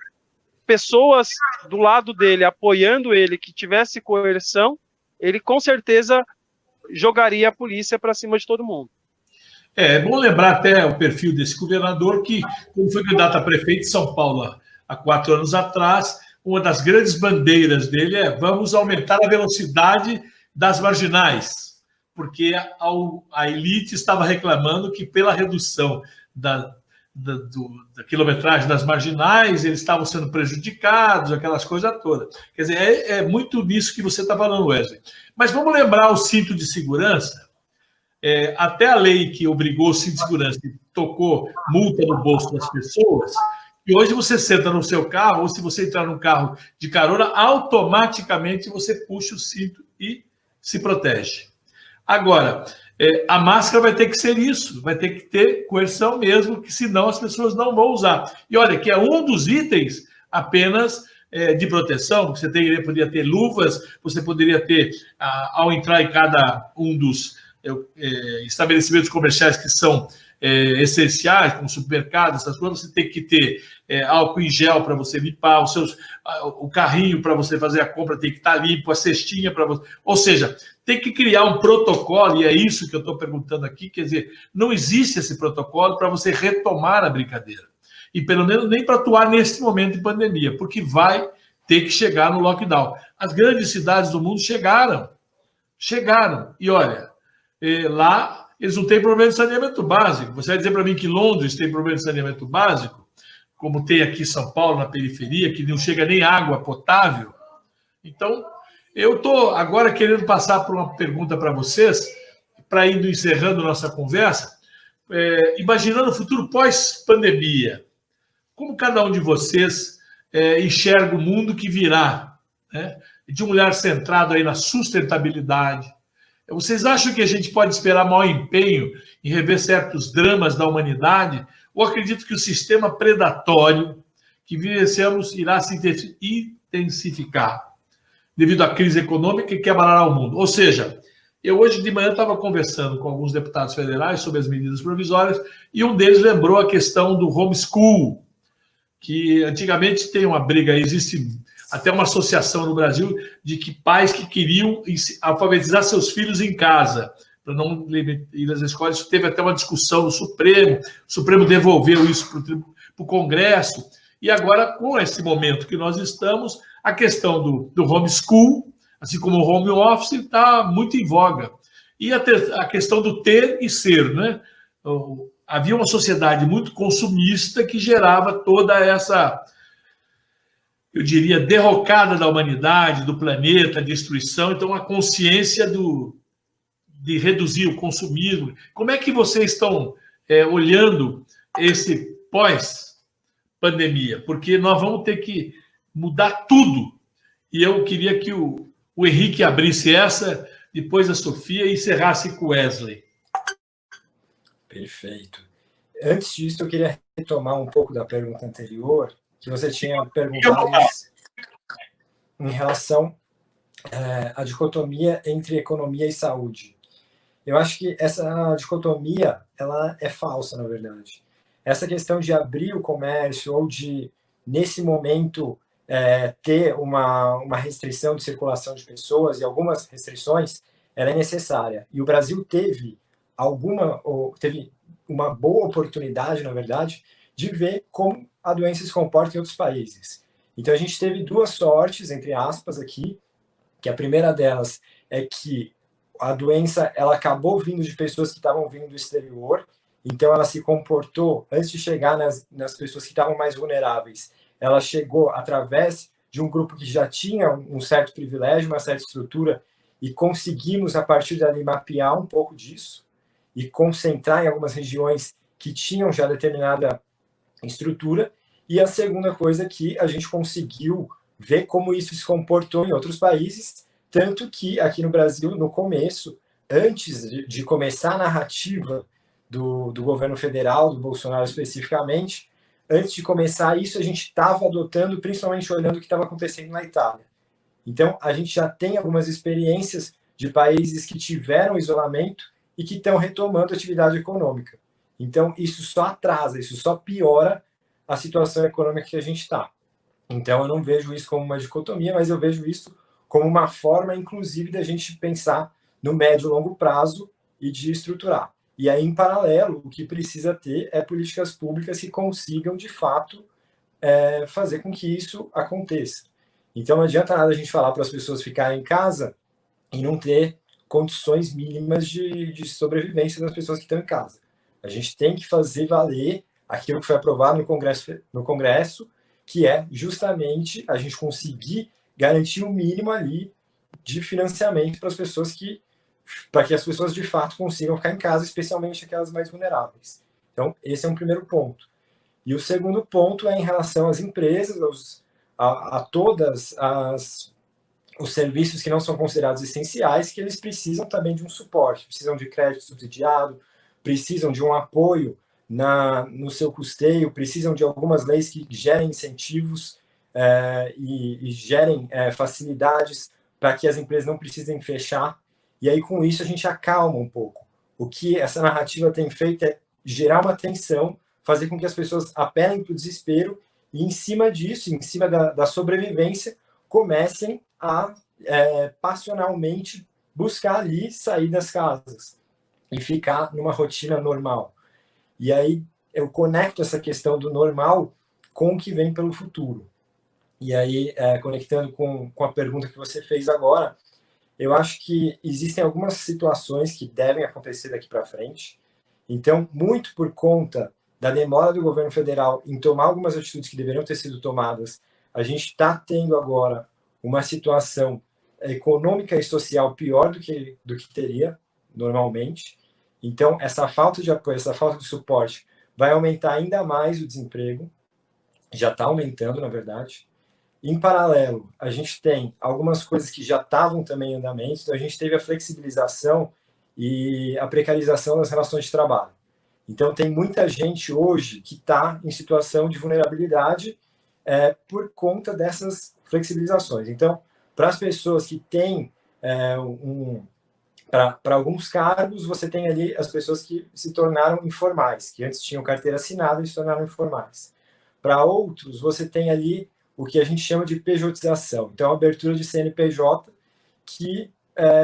pessoas do lado dele, apoiando ele, que tivesse coerção, ele com certeza jogaria a polícia para cima de todo mundo. É bom lembrar até o perfil desse governador que, quando foi candidato a prefeito de São Paulo há 4 anos atrás, uma das grandes bandeiras dele é: vamos aumentar a velocidade das marginais, porque a elite estava reclamando que, pela redução da quilometragem das marginais, eles estavam sendo prejudicados, aquelas coisas todas. Quer dizer, é muito nisso que você está falando, Wesley. Mas vamos lembrar o cinto de segurança. Até a lei que obrigou o cinto de segurança e tocou multa no bolso das pessoas, e hoje você senta no seu carro, ou se você entrar num carro de carona, automaticamente você puxa o cinto e se protege. Agora, a máscara vai ter que ser isso, vai ter que ter coerção mesmo, que senão as pessoas não vão usar. E olha, que é um dos itens apenas de proteção, você poderia ter luvas, você poderia ter, ao entrar em cada um dos estabelecimentos comerciais que são essenciais, como supermercados, essas coisas, você tem que ter álcool em gel para você limpar, o carrinho para você fazer a compra tem que estar limpo, a cestinha para você... Ou seja, tem que criar um protocolo, e é isso que eu estou perguntando aqui, quer dizer, não existe esse protocolo para você retomar a brincadeira. E pelo menos nem para atuar nesse momento de pandemia, porque vai ter que chegar no lockdown. As grandes cidades do mundo chegaram. E olha, lá eles não têm problema de saneamento básico. Você vai dizer para mim que Londres tem problema de saneamento básico, como tem aqui em São Paulo, na periferia, que não chega nem água potável? Então, eu estou agora querendo passar por uma pergunta para vocês, para ir encerrando nossa conversa, imaginando o futuro pós-pandemia. Como cada um de vocês enxerga o mundo que virá, né? De um olhar centrado aí na sustentabilidade. Vocês acham que a gente pode esperar maior empenho em rever certos dramas da humanidade? Ou acredito que o sistema predatório que vivenciamos irá se intensificar devido à crise econômica que abalará o mundo? Ou seja, eu hoje de manhã estava conversando com alguns deputados federais sobre as medidas provisórias e um deles lembrou a questão do homeschool, que antigamente tem uma briga, existe até uma associação no Brasil de que pais que queriam alfabetizar seus filhos em casa, para não ir às escolas. Isso teve até uma discussão no Supremo, o Supremo devolveu isso para o Congresso, e agora, com esse momento que nós estamos, a questão do homeschool, assim como o home office, está muito em voga. E a questão do ter e ser, né? Havia uma sociedade muito consumista que gerava toda essa, eu diria, derrocada da humanidade, do planeta, a destruição. Então, a consciência de reduzir o consumismo. Como é que vocês estão olhando esse pós-pandemia? Porque nós vamos ter que mudar tudo. E eu queria que o Henrique abrisse essa, depois a Sofia, e encerrasse com o Wesley. Perfeito. Antes disso, eu queria retomar um pouco da pergunta anterior, que você tinha perguntado em relação à dicotomia entre economia e saúde. Eu acho que essa dicotomia ela é falsa, na verdade. Essa questão de abrir o comércio ou de, nesse momento, ter uma restrição de circulação de pessoas e algumas restrições, ela é necessária. E o Brasil teve uma boa oportunidade, na verdade, de ver como a doença se comporta em outros países. Então, a gente teve duas sortes, entre aspas, aqui, que a primeira delas é que a doença ela acabou vindo de pessoas que estavam vindo do exterior, então ela se comportou, antes de chegar nas pessoas que estavam mais vulneráveis, ela chegou através de um grupo que já tinha um certo privilégio, uma certa estrutura, e conseguimos, a partir dali, mapear um pouco disso e concentrar em algumas regiões que tinham já determinada estrutura. E a segunda coisa é que a gente conseguiu ver como isso se comportou em outros países, tanto que aqui no Brasil, no começo, antes de começar a narrativa do governo federal, do Bolsonaro especificamente, antes de começar isso, a gente estava adotando, principalmente olhando o que estava acontecendo na Itália. Então, a gente já tem algumas experiências de países que tiveram isolamento e que estão retomando a atividade econômica. Então, isso só atrasa, isso só piora a situação econômica que a gente está. Então, eu não vejo isso como uma dicotomia, mas eu vejo isso como uma forma, inclusive, da gente pensar no médio e longo prazo e de estruturar. E aí, em paralelo, o que precisa ter é políticas públicas que consigam, de fato, fazer com que isso aconteça. Então, não adianta nada a gente falar para as pessoas ficarem em casa e não ter condições mínimas de sobrevivência das pessoas que estão em casa. A gente tem que fazer valer aquilo que foi aprovado no Congresso, que é justamente a gente conseguir garantir um mínimo ali de financiamento para as pessoas para que as pessoas de fato consigam ficar em casa, especialmente aquelas mais vulneráveis. Então, esse é um primeiro ponto. E o segundo ponto é em relação às empresas, a todas os serviços que não são considerados essenciais, que eles precisam também de um suporte, precisam de crédito subsidiado, precisam de um apoio no seu custeio, precisam de algumas leis que gerem incentivos e gerem facilidades para que as empresas não precisem fechar. e aí com isso a gente acalma um pouco. O que essa narrativa tem feito é gerar uma tensão, fazer com que as pessoas apelem para o desespero e, em cima disso, em cima da sobrevivência, comecem a passionalmente buscar ali sair das casas e ficar numa rotina normal. E aí eu conecto essa questão do normal com o que vem pelo futuro. E aí, conectando com a pergunta que você fez agora, eu acho que existem algumas situações que devem acontecer daqui para frente. Então, muito por conta da demora do governo federal em tomar algumas atitudes que deveriam ter sido tomadas, a gente está tendo agora uma situação econômica e social pior do que teria normalmente. Então, essa falta de apoio, essa falta de suporte vai aumentar ainda mais o desemprego. Já está aumentando, na verdade. Em paralelo, a gente tem algumas coisas que já estavam também em andamento. Então, a gente teve a flexibilização e a precarização das relações de trabalho. Então, tem muita gente hoje que está em situação de vulnerabilidade por conta dessas flexibilizações. Então, para as pessoas que têm para alguns cargos, você tem ali as pessoas que se tornaram informais, que antes tinham carteira assinada e se tornaram informais. Para outros, você tem ali o que a gente chama de pejotização. Então, a abertura de CNPJ, que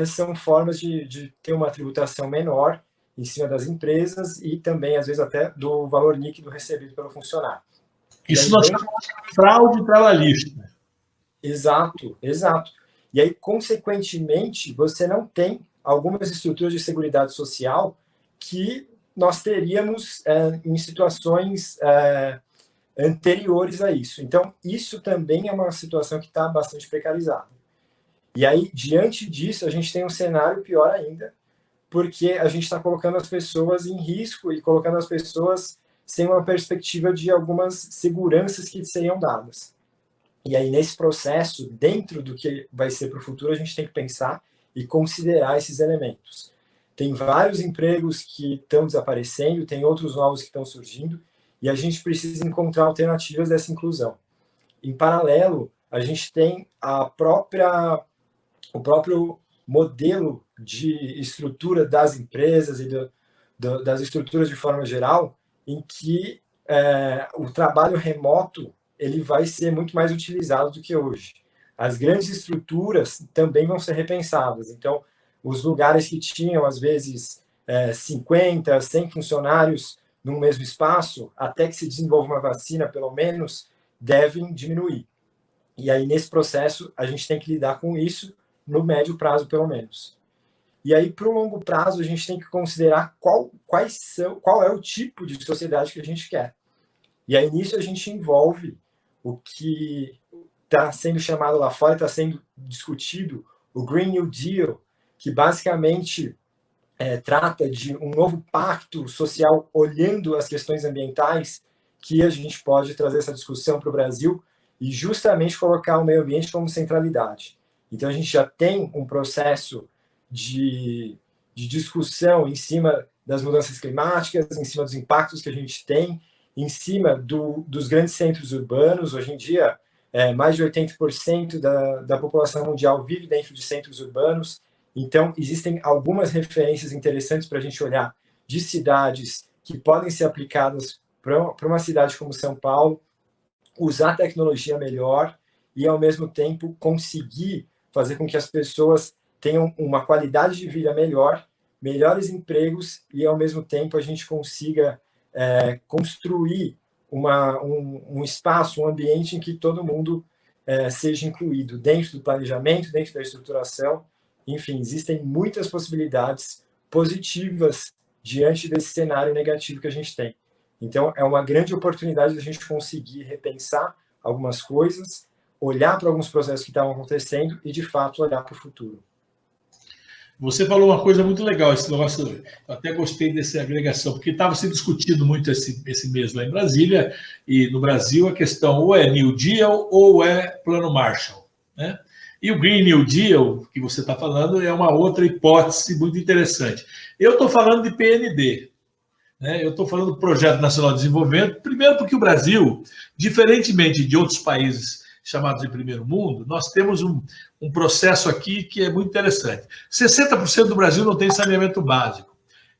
são formas de ter uma tributação menor em cima das empresas e também, às vezes, até do valor líquido recebido pelo funcionário. Isso nós chamamos de fraude trabalhista. Exato, exato. E aí, consequentemente, você não tem algumas estruturas de seguridade social que nós teríamos em situações anteriores a isso. Então, isso também é uma situação que está bastante precarizada. E aí, diante disso, a gente tem um cenário pior ainda, porque a gente está colocando as pessoas em risco e colocando as pessoas sem uma perspectiva de algumas seguranças que seriam dadas. E aí, nesse processo, dentro do que vai ser para o futuro, a gente tem que pensar e considerar esses elementos. Tem vários empregos que estão desaparecendo, tem outros novos que estão surgindo, e a gente precisa encontrar alternativas dessa inclusão. Em paralelo, a gente tem o próprio modelo de estrutura das empresas e das estruturas de forma geral, em que o trabalho remoto ele vai ser muito mais utilizado do que hoje. As grandes estruturas também vão ser repensadas. Então, os lugares que tinham, às vezes, 50, 100 funcionários num mesmo espaço, até que se desenvolva uma vacina, pelo menos, devem diminuir. E aí, nesse processo, a gente tem que lidar com isso no médio prazo, pelo menos. E aí, para o longo prazo, a gente tem que considerar qual é o tipo de sociedade que a gente quer. E aí, nisso, a gente envolve o que está sendo chamado lá fora, está sendo discutido, o Green New Deal, que basicamente trata de um novo pacto social olhando as questões ambientais, que a gente pode trazer essa discussão para o Brasil e justamente colocar o meio ambiente como centralidade. Então, a gente já tem um processo de discussão em cima das mudanças climáticas, em cima dos impactos que a gente tem, em cima dos grandes centros urbanos. Hoje em dia, mais de 80% da população mundial vive dentro de centros urbanos. Então, existem algumas referências interessantes para a gente olhar de cidades que podem ser aplicadas para uma cidade como São Paulo, usar tecnologia melhor e, ao mesmo tempo, conseguir fazer com que as pessoas tenham uma qualidade de vida melhor, melhores empregos e, ao mesmo tempo, a gente consiga construir um espaço, um ambiente em que todo mundo seja incluído dentro do planejamento, dentro da estruturação. Enfim, existem muitas possibilidades positivas diante desse cenário negativo que a gente tem. Então, é uma grande oportunidade de a gente conseguir repensar algumas coisas, olhar para alguns processos que estavam acontecendo e, de fato, olhar para o futuro. Você falou uma coisa muito legal, esse negócio, eu até gostei dessa agregação, porque estava se discutindo muito esse mês lá em Brasília, e no Brasil a questão ou é New Deal ou é Plano Marshall, né? E o Green New Deal, que você está falando, é uma outra hipótese muito interessante. Eu estou falando de PND, né? Eu estou falando do Projeto Nacional de Desenvolvimento, primeiro porque o Brasil, diferentemente de outros países chamados de primeiro mundo, nós temos um processo aqui que é muito interessante. 60% do Brasil não tem saneamento básico.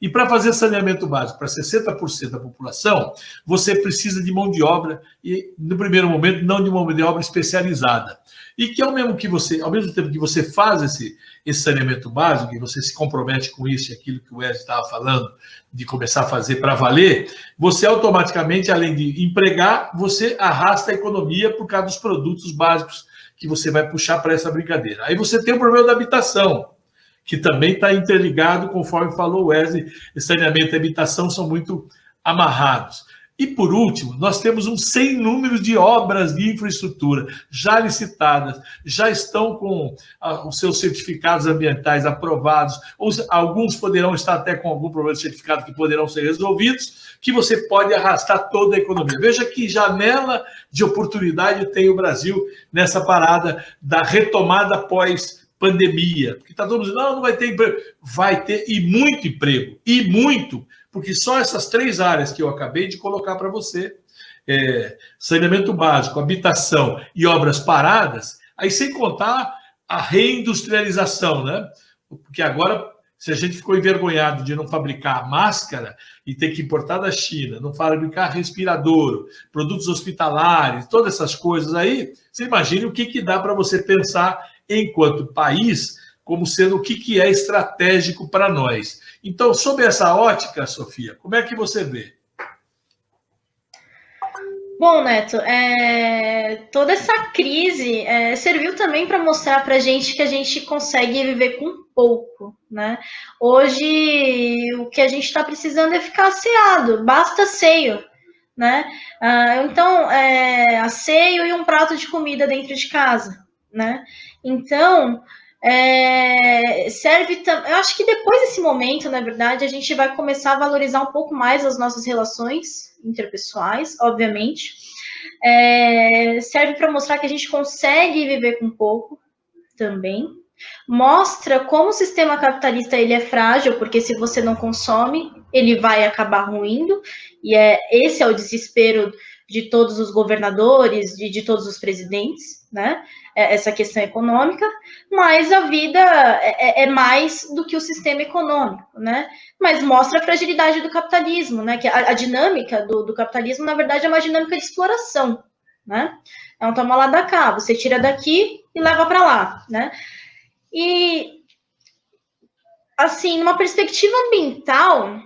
E para fazer saneamento básico para 60% da população, você precisa de mão de obra, e no primeiro momento, não de mão de obra especializada. E que ao mesmo tempo que você faz esse saneamento básico, e você se compromete com isso, aquilo que o Wesley estava falando, de começar a fazer para valer, você automaticamente, além de empregar, você arrasta a economia por causa dos produtos básicos que você vai puxar para essa brincadeira. Aí você tem o problema da habitação, que também está interligado, conforme falou o Wesley, saneamento e habitação são muito amarrados. E, por último, nós temos um sem número de obras de infraestrutura já licitadas, já estão com os seus certificados ambientais aprovados, ou alguns poderão estar até com algum problema de certificado que poderão ser resolvidos, que você pode arrastar toda a economia. Veja que janela de oportunidade tem o Brasil nessa parada da retomada pós-pandemia. Porque está todo mundo dizendo, não vai ter emprego. Vai ter, e muito emprego, e muito, porque só essas 3 áreas que eu acabei de colocar para você, saneamento básico, habitação e obras paradas, aí sem contar a reindustrialização, né? Porque agora, se a gente ficou envergonhado de não fabricar máscara e ter que importar da China, não fabricar respirador, produtos hospitalares, todas essas coisas aí, você imagina o que dá para você pensar enquanto país, como sendo o que é estratégico para nós. Então, sob essa ótica, Sofia, como é que você vê? Bom, Neto, toda essa crise serviu também para mostrar para a gente que a gente consegue viver com pouco, né? Hoje, o que a gente está precisando é ficar asseado, basta asseio, né? Então, asseio e um prato de comida dentro de casa, né? Então, serve também. Eu acho que depois desse momento, na verdade, a gente vai começar a valorizar um pouco mais as nossas relações interpessoais, obviamente. Serve para mostrar que a gente consegue viver com pouco também. Mostra como o sistema capitalista ele é frágil, porque se você não consome, ele vai acabar ruindo, e esse é o desespero de todos os governadores, de todos os presidentes, né? Essa questão econômica, mas a vida é mais do que o sistema econômico, né? Mas mostra a fragilidade do capitalismo, né? Que a dinâmica do capitalismo, na verdade, é uma dinâmica de exploração, né? É um toma lá da cá, você tira daqui e leva para lá, né? E, assim, numa perspectiva ambiental,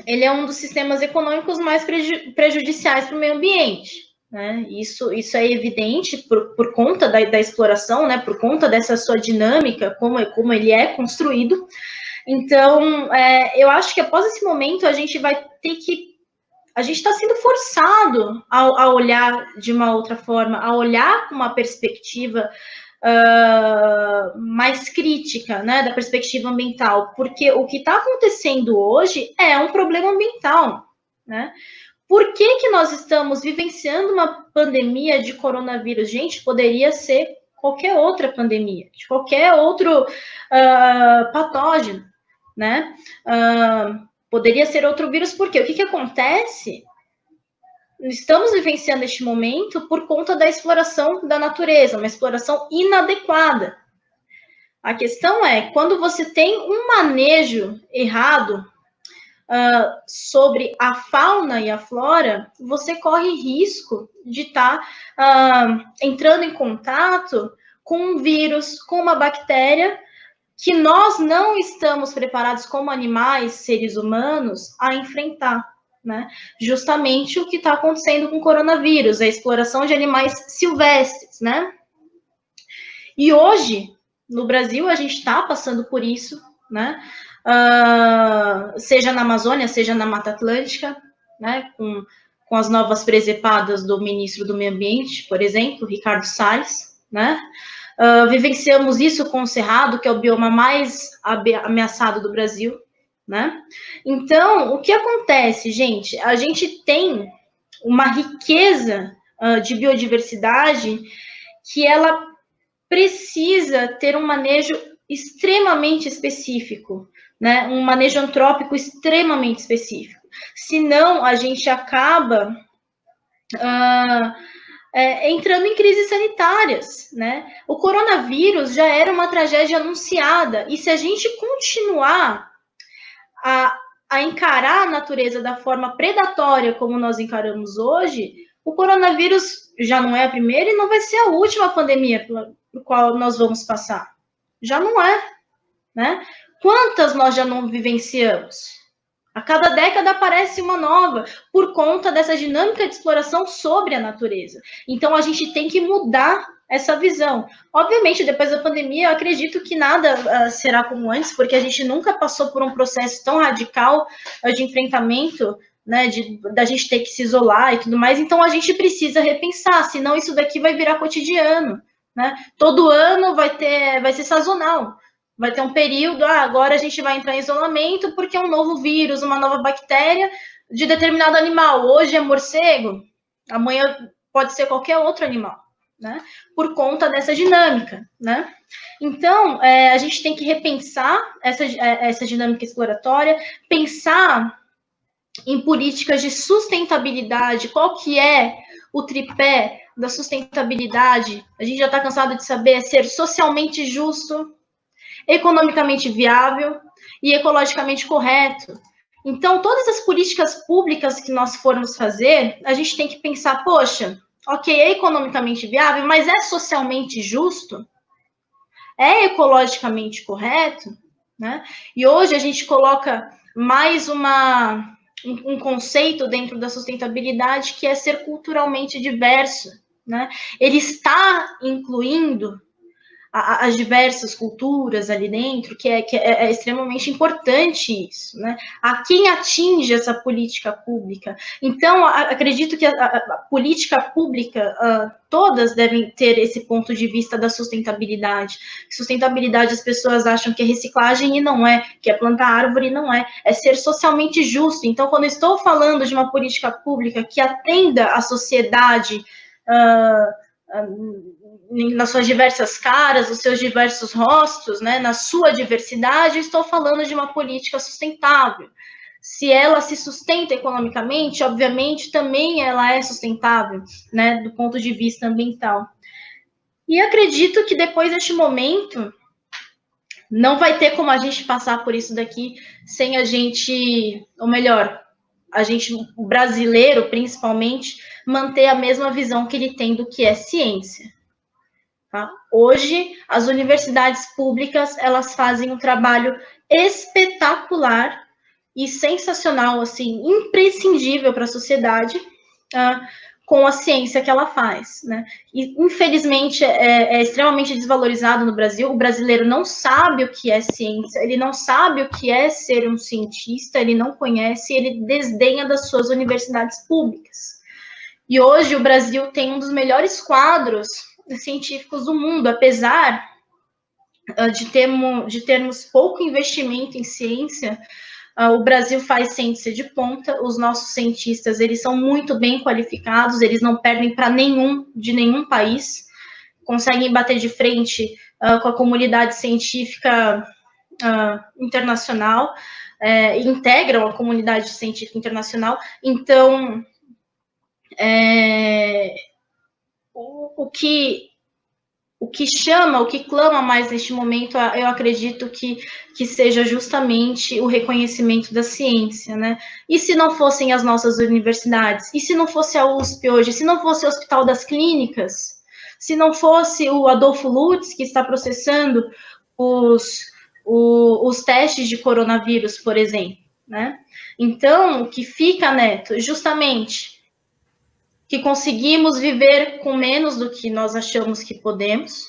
ele é um dos sistemas econômicos mais prejudiciais para o meio ambiente, né? Isso é evidente por conta da exploração, né? Por conta dessa sua dinâmica, como ele é construído. Então, eu acho que após esse momento a gente vai ter que... A gente está sendo forçado a olhar de uma outra forma, a olhar com uma perspectiva mais crítica, né, da perspectiva ambiental, porque o que está acontecendo hoje é um problema ambiental, né? Por que nós estamos vivenciando uma pandemia de coronavírus? Gente, poderia ser qualquer outra pandemia, de qualquer outro patógeno, né? Poderia ser outro vírus, porque o que acontece? Estamos vivenciando este momento por conta da exploração da natureza, uma exploração inadequada. A questão é, quando você tem um manejo errado sobre a fauna e a flora, você corre risco de estar entrando em contato com um vírus, com uma bactéria, que nós não estamos preparados como animais, seres humanos, a enfrentar, né? Justamente o que está acontecendo com o coronavírus, a exploração de animais silvestres, né? E hoje, no Brasil, a gente está passando por isso, né? Seja na Amazônia, seja na Mata Atlântica, né? Com as novas presepadas do ministro do Meio Ambiente, por exemplo, Ricardo Salles, né? Vivenciamos isso com o Cerrado, que é o bioma mais ameaçado do Brasil, né? Então, o que acontece, gente? A gente tem uma riqueza de biodiversidade que ela precisa ter um manejo extremamente específico, né? Um manejo antrópico extremamente específico. Senão, a gente acaba entrando em crises sanitárias, né? O coronavírus já era uma tragédia anunciada, e se a gente continuar a encarar a natureza da forma predatória como nós encaramos hoje, o coronavírus já não é a primeira e não vai ser a última pandemia pela qual nós vamos passar. Já não é, né? Quantas nós já não vivenciamos? A cada década aparece uma nova, por conta dessa dinâmica de exploração sobre a natureza. Então, a gente tem que mudar essa visão. Obviamente, depois da pandemia, eu acredito que nada será como antes, porque a gente nunca passou por um processo tão radical de enfrentamento, né, da gente ter que se isolar e tudo mais. Então, a gente precisa repensar, senão isso daqui vai virar cotidiano, né? Todo ano vai ser sazonal. Vai ter um período, agora a gente vai entrar em isolamento porque é um novo vírus, uma nova bactéria de determinado animal. Hoje é morcego, amanhã pode ser qualquer outro animal, né? Por conta dessa dinâmica, né? Então, a gente tem que repensar essa dinâmica exploratória, pensar em políticas de sustentabilidade. Qual que é o tripé da sustentabilidade? A gente já está cansado de saber, ser socialmente justo, economicamente viável e ecologicamente correto. Então, todas as políticas públicas que nós formos fazer, a gente tem que pensar, poxa, ok, é economicamente viável, mas é socialmente justo? É ecologicamente correto? Né? E hoje a gente coloca mais um conceito dentro da sustentabilidade, que é ser culturalmente diverso, né? Ele está incluindo as diversas culturas ali dentro, que é extremamente importante isso, né? A quem atinge essa política pública? Então, acredito que a política pública, todas devem ter esse ponto de vista da sustentabilidade. Sustentabilidade, as pessoas acham que é reciclagem e não é, que é plantar árvore e não é, é ser socialmente justo. Então, quando eu estou falando de uma política pública que atenda a sociedade, nas suas diversas caras, os seus diversos rostos, né, na sua diversidade, eu estou falando de uma política sustentável. Se ela se sustenta economicamente, obviamente, também ela é sustentável, né, do ponto de vista ambiental. E acredito que depois deste momento, não vai ter como a gente passar por isso daqui sem a gente, ou melhor, a gente, o brasileiro, principalmente, manter a mesma visão que ele tem do que é ciência. Tá? Hoje, as universidades públicas, elas fazem um trabalho espetacular e sensacional, assim, imprescindível para a sociedade, com a ciência que ela faz, né? E, infelizmente, é extremamente desvalorizado no Brasil. O brasileiro não sabe o que é ciência, ele não sabe o que é ser um cientista, ele não conhece, ele desdenha das suas universidades públicas. E hoje o Brasil tem um dos melhores quadros científicos do mundo, apesar de termos pouco investimento em ciência. O Brasil faz ciência de ponta, os nossos cientistas, eles são muito bem qualificados, eles não perdem para nenhum país, conseguem bater de frente com a comunidade científica internacional, integram a comunidade científica internacional. Então, o que chama, o que clama mais neste momento, eu acredito que seja justamente o reconhecimento da ciência, né? E se não fossem as nossas universidades? E se não fosse a USP hoje? Se não fosse o Hospital das Clínicas? Se não fosse o Adolfo Lutz, que está processando os testes de coronavírus, por exemplo, né? Então, o que fica, Neto, justamente que conseguimos viver com menos do que nós achamos que podemos,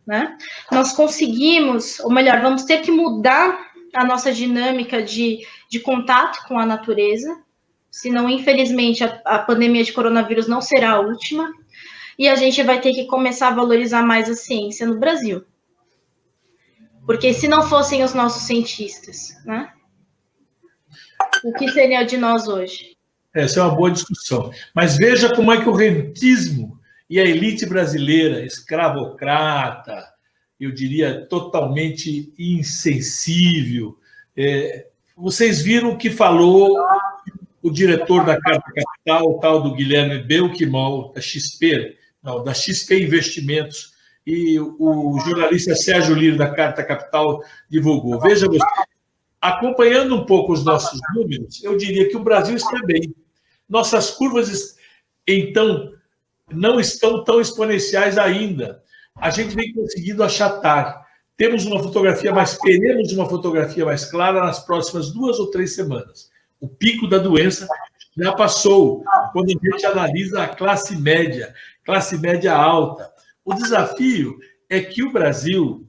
né? Nós conseguimos, ou melhor, vamos ter que mudar a nossa dinâmica de contato com a natureza, senão, infelizmente, a pandemia de coronavírus não será a última, e a gente vai ter que começar a valorizar mais a ciência no Brasil. Porque se não fossem os nossos cientistas, né? O que seria de nós hoje? Essa é uma boa discussão. Mas veja como é que o rentismo e a elite brasileira, escravocrata, eu diria totalmente insensível. Vocês viram o que falou o diretor da Carta Capital, o tal do Guilherme Belchimal, da XP, não, da XP Investimentos, e o jornalista Sérgio Lírio, da Carta Capital, divulgou. Veja você, acompanhando um pouco os nossos números, eu diria que o Brasil está bem. Nossas curvas, então, não estão tão exponenciais ainda. A gente vem conseguindo achatar. Teremos uma fotografia mais clara nas próximas 2 ou 3 semanas. O pico da doença já passou, quando a gente analisa a classe média alta. O desafio é que o Brasil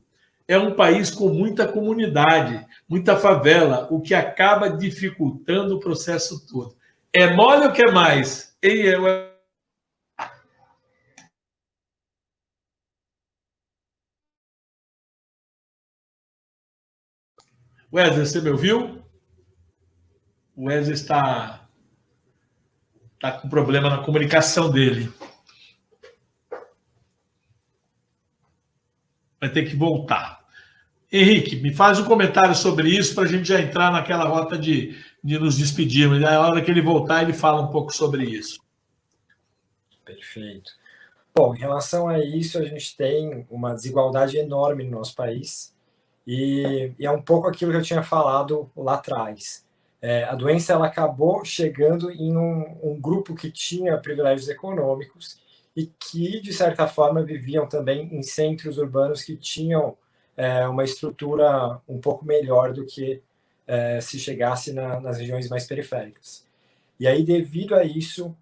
é um país com muita comunidade, muita favela, o que acaba dificultando o processo todo. É mole ou quer mais? Wesley, você me ouviu? O Wesley está com problema na comunicação dele. Vai ter que voltar. Henrique, me faz um comentário sobre isso para a gente já entrar naquela rota de nos despedirmos. Na hora que ele voltar, ele fala um pouco sobre isso. Perfeito. Bom, em relação a isso, a gente tem uma desigualdade enorme no nosso país e é um pouco aquilo que eu tinha falado lá atrás. A doença ela acabou chegando em um grupo que tinha privilégios econômicos e que, de certa forma, viviam também em centros urbanos que tinham uma estrutura um pouco melhor do que se chegasse nas regiões mais periféricas. E aí, devido a isso,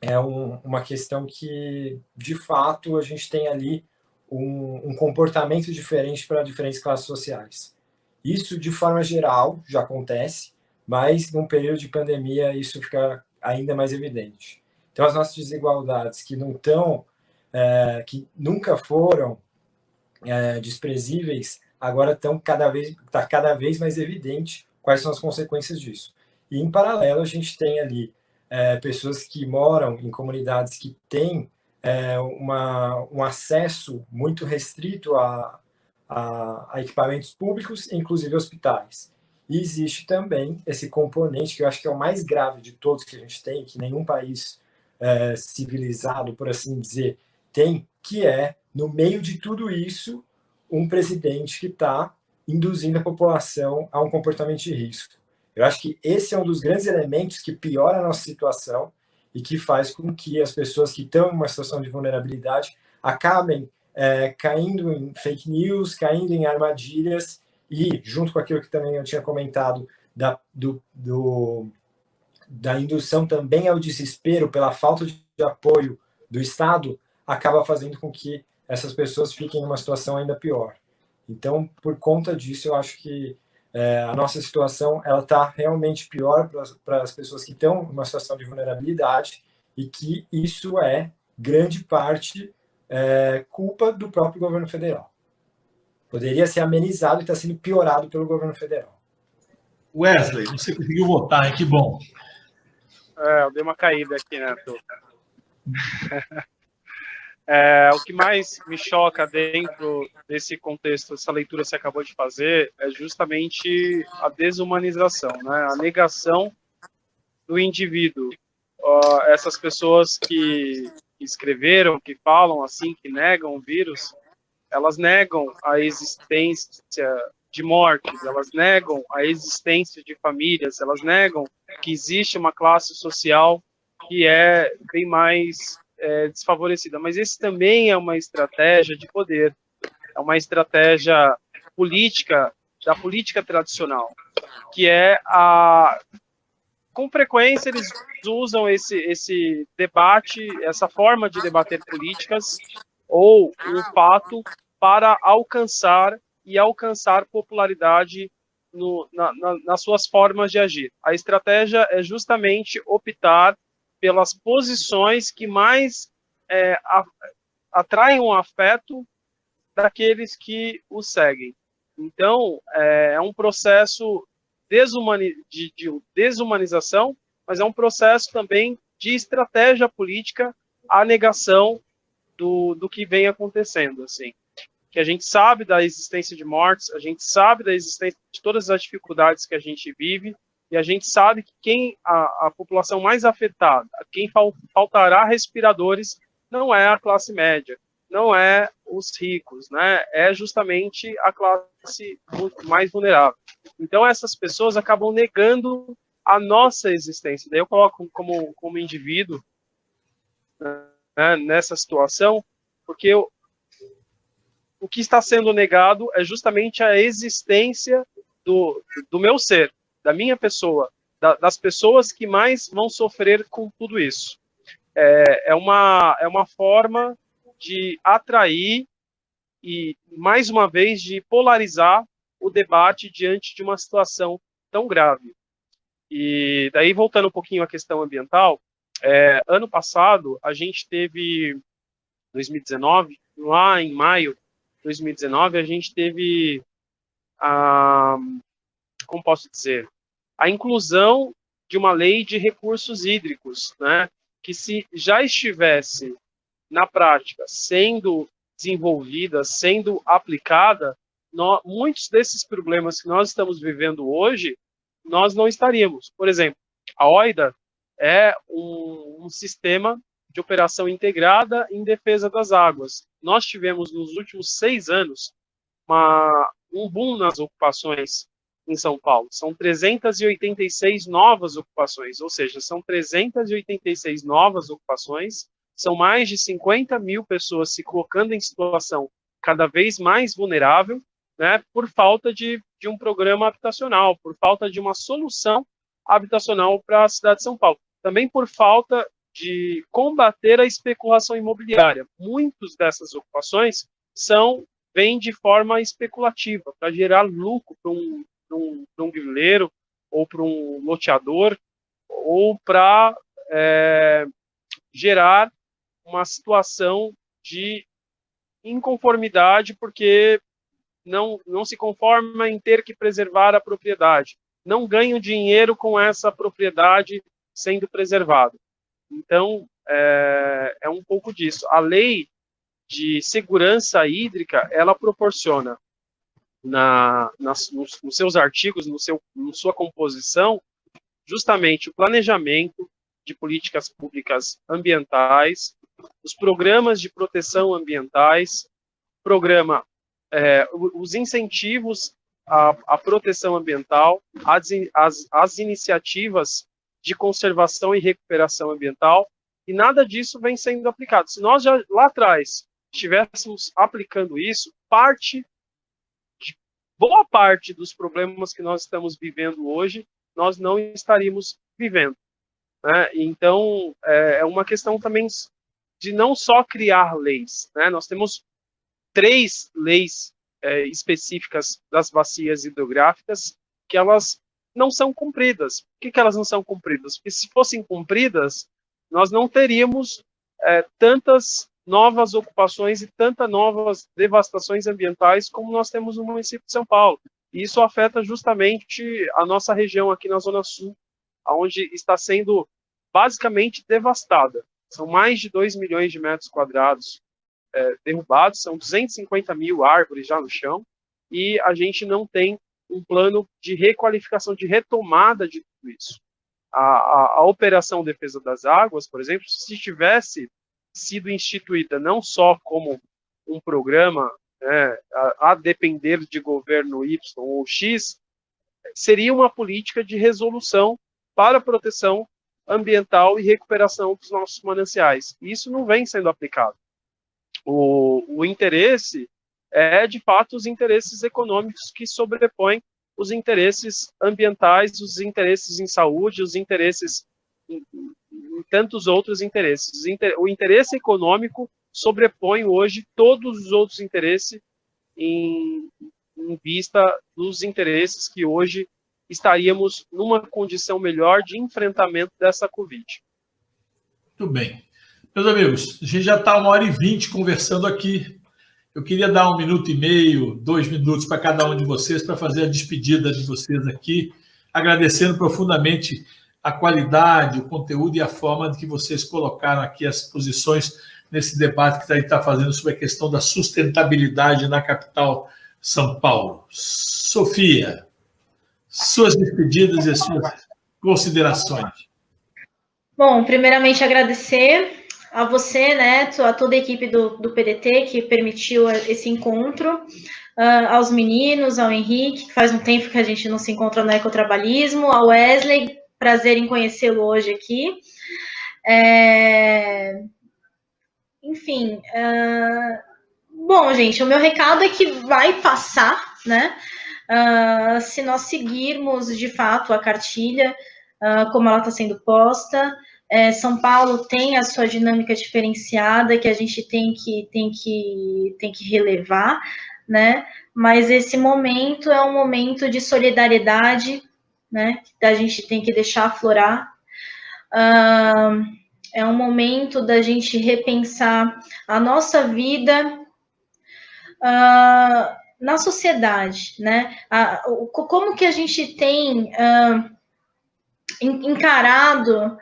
é uma questão que, de fato, a gente tem ali um comportamento diferente para diferentes classes sociais. Isso, de forma geral, já acontece, mas num período de pandemia isso fica ainda mais evidente. Então, as nossas desigualdades que não estão, que nunca foram desprezíveis, agora estão cada vez mais evidente quais são as consequências disso. E, em paralelo, a gente tem ali pessoas que moram em comunidades que têm um acesso muito restrito a equipamentos públicos, inclusive hospitais. E existe também esse componente que eu acho que é o mais grave de todos que a gente tem, que nenhum país civilizado, por assim dizer, tem, que é, no meio de tudo isso, um presidente que está induzindo a população a um comportamento de risco. Eu acho que esse é um dos grandes elementos que piora a nossa situação e que faz com que as pessoas que estão em uma situação de vulnerabilidade acabem caindo em fake news, caindo em armadilhas e, junto com aquilo que também eu tinha comentado, da indução também ao desespero pela falta de apoio do Estado, acaba fazendo com que essas pessoas fiquem em uma situação ainda pior. Então, por conta disso, eu acho que a nossa situação ela está realmente pior para as pessoas que estão em uma situação de vulnerabilidade e que isso é, grande parte, culpa do próprio governo federal. Poderia ser amenizado e está sendo piorado pelo governo federal. Wesley, você conseguiu votar, hein? Que bom. Eu dei uma caída aqui, né? O que mais me choca dentro desse contexto, essa leitura que você acabou de fazer, é justamente a desumanização, né? A negação do indivíduo. Essas pessoas que escreveram, que falam assim, que negam o vírus, elas negam a existência de mortes, elas negam a existência de famílias, elas negam que existe uma classe social que é bem mais desfavorecida. Mas esse também é uma estratégia de poder, é uma estratégia política, da política tradicional, que é com frequência eles usam esse debate, essa forma de debater políticas ou um fato para alcançar popularidade nas suas formas de agir. A estratégia é justamente optar pelas posições que mais atraem o afeto daqueles que o seguem. Então, é um processo de desumanização, mas é um processo também de estratégia política, a negação do que vem acontecendo, assim. Que a gente sabe da existência de mortes, a gente sabe da existência de todas as dificuldades que a gente vive, e a gente sabe que a população mais afetada, a quem faltará respiradores, não é a classe média, não é os ricos, né? É justamente a classe mais vulnerável. Então, essas pessoas acabam negando a nossa existência. Daí eu coloco como indivíduo, né, nessa situação, porque o que está sendo negado é justamente a existência do meu ser, da minha pessoa, das pessoas que mais vão sofrer com tudo isso. É uma forma de atrair e, mais uma vez, de polarizar o debate diante de uma situação tão grave. E daí, voltando um pouquinho à questão ambiental, ano passado, a gente teve, 2019, lá em maio de 2019, a gente teve, como posso dizer, a inclusão de uma lei de recursos hídricos, né, que se já estivesse na prática sendo desenvolvida, sendo aplicada, muitos desses problemas que nós estamos vivendo hoje, nós não estaríamos. Por exemplo, a OIDA é um sistema de operação integrada em defesa das águas. Nós tivemos, nos últimos 6 anos, um boom nas ocupações em São Paulo. São 386 novas ocupações, ou seja, são 386 novas ocupações, são mais de 50 mil pessoas se colocando em situação cada vez mais vulnerável, né, por falta de um programa habitacional, por falta de uma solução habitacional para a cidade de São Paulo. Também por falta de combater a especulação imobiliária. Muitas dessas ocupações vêm de forma especulativa, para gerar lucro para um grileiro, ou para um loteador, ou para gerar uma situação de inconformidade, porque não se conforma em ter que preservar a propriedade. Não ganha dinheiro com essa propriedade sendo preservada. Então, é um pouco disso. A lei de segurança hídrica, ela proporciona, nos seus artigos, na sua composição, justamente o planejamento de políticas públicas ambientais, os programas de proteção ambientais, os incentivos à proteção ambiental, as iniciativas de conservação e recuperação ambiental, e nada disso vem sendo aplicado. Se nós já lá atrás estivéssemos aplicando isso, boa parte dos problemas que nós estamos vivendo hoje, nós não estaríamos vivendo. Né? Então, é uma questão também de não só criar leis. Né? Nós temos 3 leis específicas das bacias hidrográficas que elas não são cumpridas. Por que elas não são cumpridas? Porque se fossem cumpridas, nós não teríamos tantas novas ocupações e tantas novas devastações ambientais como nós temos no município de São Paulo. E isso afeta justamente a nossa região aqui na Zona Sul, onde está sendo basicamente devastada. São mais de 2 milhões de metros quadrados derrubados, são 250 mil árvores já no chão, e a gente não tem um plano de requalificação, de retomada de tudo isso. A Operação Defesa das Águas, por exemplo, se tivesse sido instituída não só como um programa a depender de governo Y ou X, seria uma política de resolução para a proteção ambiental e recuperação dos nossos mananciais. Isso não vem sendo aplicado. O interesse de fato, os interesses econômicos que sobrepõem os interesses ambientais, os interesses em saúde, os interesses em tantos outros interesses. O interesse econômico sobrepõe hoje todos os outros interesses em vista dos interesses que hoje estaríamos numa condição melhor de enfrentamento dessa Covid. Muito bem. Meus amigos, a gente já está 1h20 conversando aqui. Eu queria dar 1 minuto e meio, 2 minutos para cada um de vocês para fazer a despedida de vocês aqui, agradecendo profundamente a qualidade, o conteúdo e a forma de que vocês colocaram aqui as posições nesse debate que a gente está fazendo sobre a questão da sustentabilidade na capital São Paulo. Sofia, suas despedidas e suas considerações. Bom, primeiramente agradecer a você, Neto, a toda a equipe do PDT que permitiu esse encontro, aos meninos, ao Henrique, que faz um tempo que a gente não se encontra no ecotrabalhismo, ao Wesley, prazer em conhecê-lo hoje aqui. Enfim, bom, gente, o meu recado é que vai passar, né? Se nós seguirmos, de fato, a cartilha, como ela está sendo posta. São Paulo tem a sua dinâmica diferenciada que a gente tem que relevar, né? Mas esse momento é um momento de solidariedade, né? Que a gente tem que deixar aflorar. É um momento da gente repensar a nossa vida na sociedade, né? Como que a gente tem encarado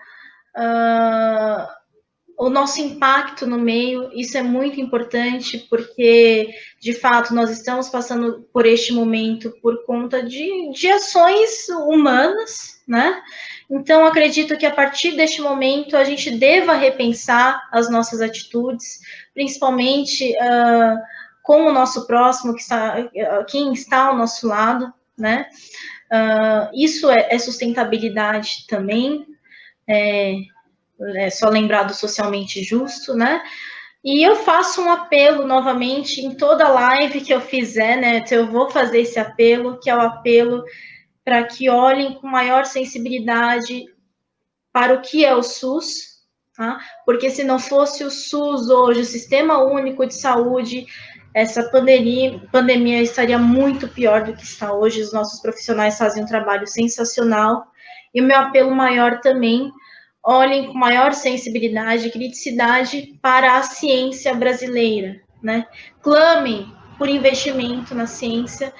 o nosso impacto no meio. Isso é muito importante, porque, de fato, nós estamos passando por este momento por conta de ações humanas, né? Então, acredito que, a partir deste momento, a gente deva repensar as nossas atitudes, principalmente com o nosso próximo, quem está ao nosso lado, né? Isso é sustentabilidade também, só lembrar do socialmente justo, né? E eu faço um apelo novamente em toda live que eu fizer, né? Eu vou fazer esse apelo, que é o apelo para que olhem com maior sensibilidade para o que é o SUS, tá? Porque se não fosse o SUS hoje, o Sistema Único de Saúde, essa pandemia estaria muito pior do que está hoje. Os nossos profissionais fazem um trabalho sensacional. E o meu apelo maior também, olhem com maior sensibilidade e criticidade para a ciência brasileira, né? Clamem por investimento na ciência,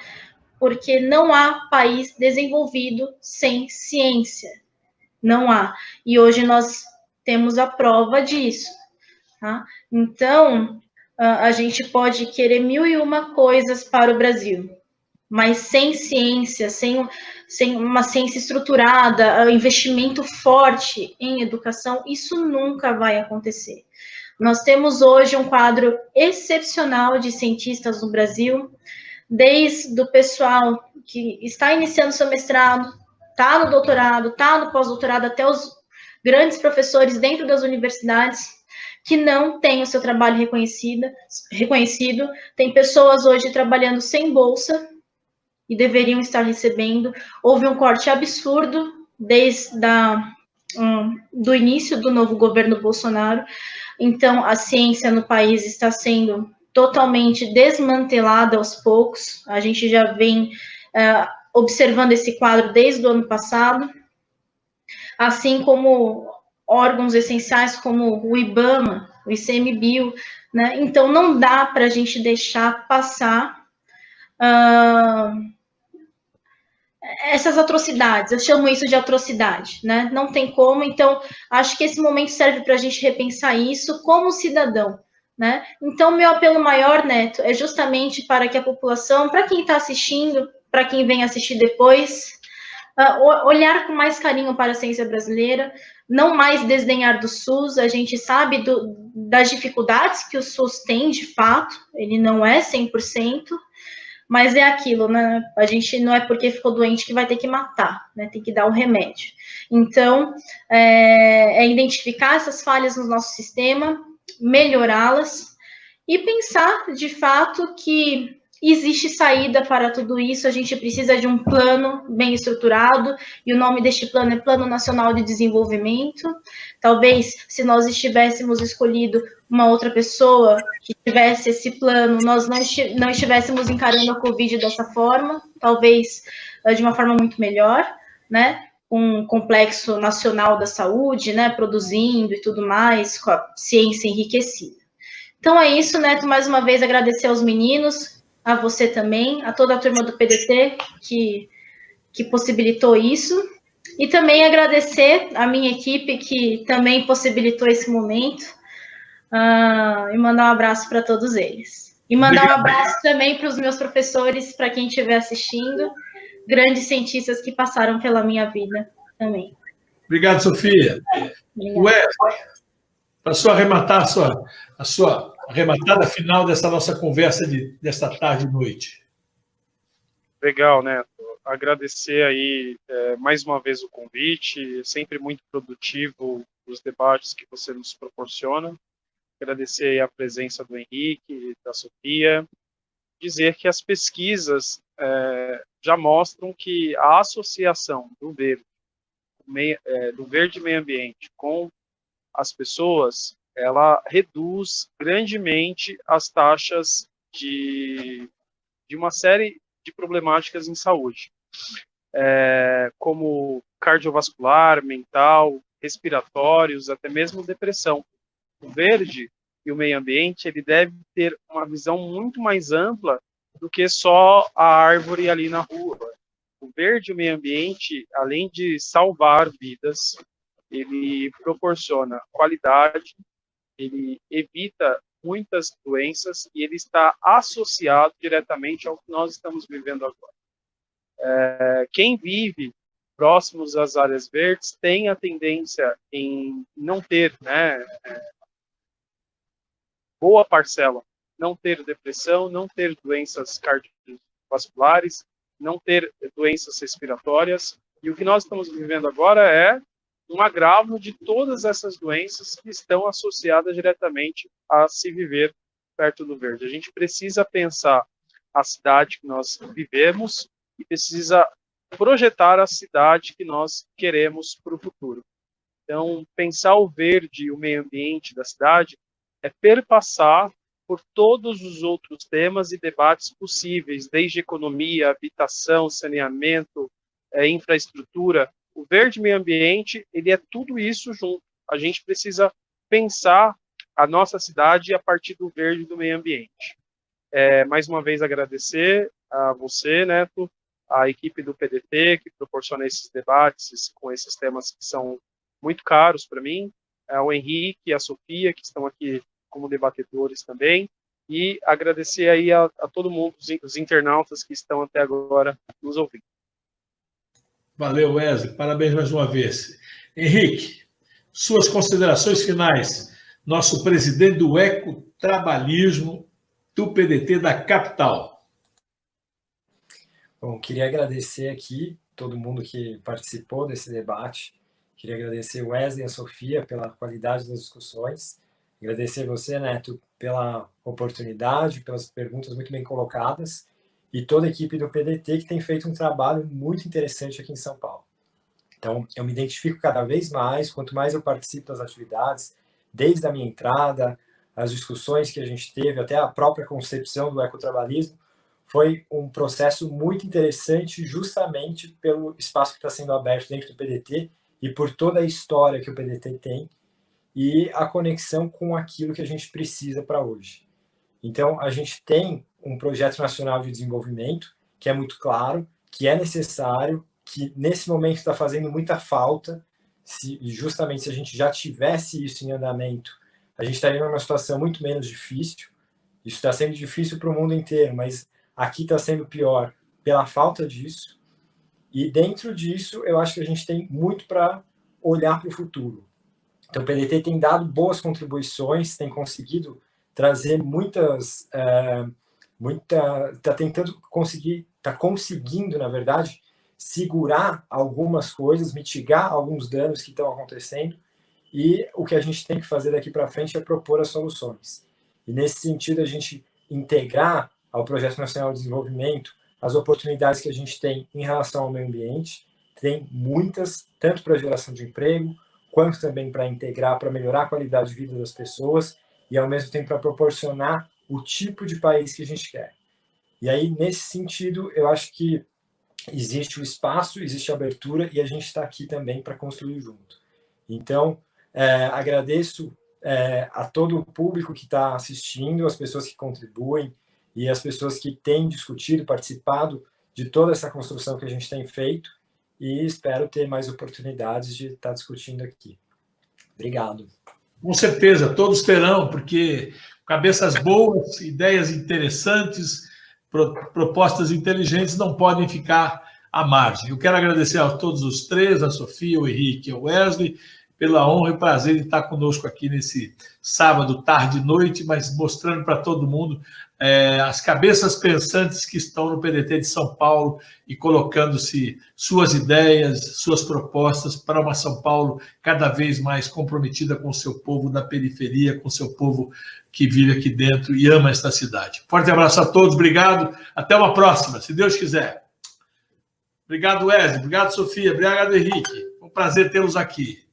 porque não há país desenvolvido sem ciência. Não há. E hoje nós temos a prova disso, tá? Então, a gente pode querer 1001 coisas para o Brasil, mas sem ciência, sem uma ciência estruturada, investimento forte em educação, isso nunca vai acontecer. Nós temos hoje um quadro excepcional de cientistas no Brasil, desde o pessoal que está iniciando seu mestrado, está no doutorado, está no pós-doutorado, até os grandes professores dentro das universidades, que não têm o seu trabalho reconhecido. Tem pessoas hoje trabalhando sem bolsa, e deveriam estar recebendo. Houve um corte absurdo desde do início do novo governo Bolsonaro. Então, a ciência no país está sendo totalmente desmantelada aos poucos. A gente já vem observando esse quadro desde o ano passado, assim como órgãos essenciais como o IBAMA, o ICMBio, né? Então, não dá para a gente deixar passar essas atrocidades. Eu chamo isso de atrocidade, né? Não tem como. Então, acho que esse momento serve para a gente repensar isso como cidadão, né? Então, meu apelo maior, Neto, é justamente para que a população, para quem está assistindo, para quem vem assistir depois, olhar com mais carinho para a ciência brasileira, não mais desdenhar do SUS. A gente sabe das dificuldades que o SUS tem, de fato, ele não é 100%, mas é aquilo, né? A gente não é porque ficou doente que vai ter que matar, né? Tem que dar um remédio. Então, identificar essas falhas no nosso sistema, melhorá-las e pensar, de fato, que existe saída para tudo isso. A gente precisa de um plano bem estruturado, e o nome deste plano é Plano Nacional de Desenvolvimento. Talvez, se nós tivéssemos escolhido uma outra pessoa que tivesse esse plano, nós não estivéssemos encarando a Covid dessa forma, talvez de uma forma muito melhor, né? Um complexo nacional da saúde, né? Produzindo e tudo mais, com a ciência enriquecida. Então é isso, Neto, mais uma vez agradecer aos meninos, a você também, a toda a turma do PDT que possibilitou isso, e também agradecer a minha equipe que também possibilitou esse momento, e mandar um abraço para todos eles. E mandar um abraço também para os meus professores, para quem estiver assistindo, grandes cientistas que passaram pela minha vida também. Obrigado, Sofia. Obrigada. para arrematar a sua arrematada final dessa nossa conversa desta tarde e noite. Legal, Neto. Agradecer aí mais uma vez o convite, sempre muito produtivo os debates que você nos proporciona. Agradecer aí a presença do Henrique, da Sofia. Dizer que as pesquisas já mostram que a associação do verde meio ambiente com as pessoas, ela reduz grandemente as taxas de uma série de problemáticas em saúde, como cardiovascular, mental, respiratórios, até mesmo depressão. O verde e o meio ambiente, ele deve ter uma visão muito mais ampla do que só a árvore ali na rua. O verde e o meio ambiente, além de salvar vidas, ele proporciona qualidade, ele evita muitas doenças e ele está associado diretamente ao que nós estamos vivendo agora. Quem vive próximos às áreas verdes tem a tendência em não ter, boa parcela, não ter depressão, não ter doenças cardiovasculares, não ter doenças respiratórias. E o que nós estamos vivendo agora é um agravo de todas essas doenças que estão associadas diretamente a se viver perto do verde. A gente precisa pensar a cidade que nós vivemos e precisa projetar a cidade que nós queremos para o futuro. Então, pensar o verde e o meio ambiente da cidade é perpassar por todos os outros temas e debates possíveis, desde economia, habitação, saneamento, infraestrutura. O verde e meio ambiente, ele é tudo isso junto. A gente precisa pensar a nossa cidade a partir do verde e do meio ambiente. Mais uma vez agradecer a você, Neto, a equipe do PDT, que proporciona esses debates com esses temas que são muito caros para mim, ao Henrique e a Sofia, que estão aqui como debatedores também, e agradecer aí a todo mundo, os internautas que estão até agora nos ouvindo. Valeu, Wesley. Parabéns mais uma vez. Henrique, suas considerações finais. Nosso presidente do Ecotrabalhismo do PDT da capital. Bom, queria agradecer aqui todo mundo que participou desse debate. Queria agradecer o Wesley e a Sofia pela qualidade das discussões. Agradecer você, Neto, pela oportunidade, pelas perguntas muito bem colocadas, e toda a equipe do PDT que tem feito um trabalho muito interessante aqui em São Paulo. Então, eu me identifico cada vez mais, quanto mais eu participo das atividades, desde a minha entrada, as discussões que a gente teve, até a própria concepção do ecotrabalhismo, foi um processo muito interessante justamente pelo espaço que está sendo aberto dentro do PDT e por toda a história que o PDT tem e a conexão com aquilo que a gente precisa para hoje. Então, a gente tem um projeto nacional de desenvolvimento que é muito claro, que é necessário, que nesse momento está fazendo muita falta. Justamente se a gente já tivesse isso em andamento, a gente estaria numa situação muito menos difícil. Isso está sendo difícil para o mundo inteiro, mas aqui está sendo pior pela falta disso. E dentro disso, eu acho que a gente tem muito para olhar para o futuro. Então, o PDT tem dado boas contribuições, tem conseguido trazer está conseguindo, na verdade, segurar algumas coisas, mitigar alguns danos que estão acontecendo, e o que a gente tem que fazer daqui para frente é propor as soluções. E nesse sentido, a gente integrar ao Projeto Nacional de Desenvolvimento as oportunidades que a gente tem em relação ao meio ambiente, tem muitas, tanto para geração de emprego, quanto também para integrar, para melhorar a qualidade de vida das pessoas, e ao mesmo tempo para proporcionar o tipo de país que a gente quer. E aí, nesse sentido, eu acho que existe o espaço, existe a abertura, e a gente está aqui também para construir junto. Então, agradeço a todo o público que está assistindo, as pessoas que contribuem, e as pessoas que têm discutido, participado de toda essa construção que a gente tem feito, e espero ter mais oportunidades de estar discutindo aqui. Obrigado. Com certeza, todos terão, porque cabeças boas, ideias interessantes, propostas inteligentes não podem ficar à margem. Eu quero agradecer a todos os três, a Sofia, o Henrique e o Wesley, pela honra e o prazer de estar conosco aqui nesse sábado, tarde e noite, mas mostrando para todo mundo as cabeças pensantes que estão no PDT de São Paulo e colocando-se suas ideias, suas propostas para uma São Paulo cada vez mais comprometida com o seu povo da periferia, com o seu povo que vive aqui dentro e ama esta cidade. Forte abraço a todos, obrigado, até uma próxima, se Deus quiser. Obrigado, Wesley, obrigado, Sofia, obrigado, Henrique, um prazer tê-los aqui.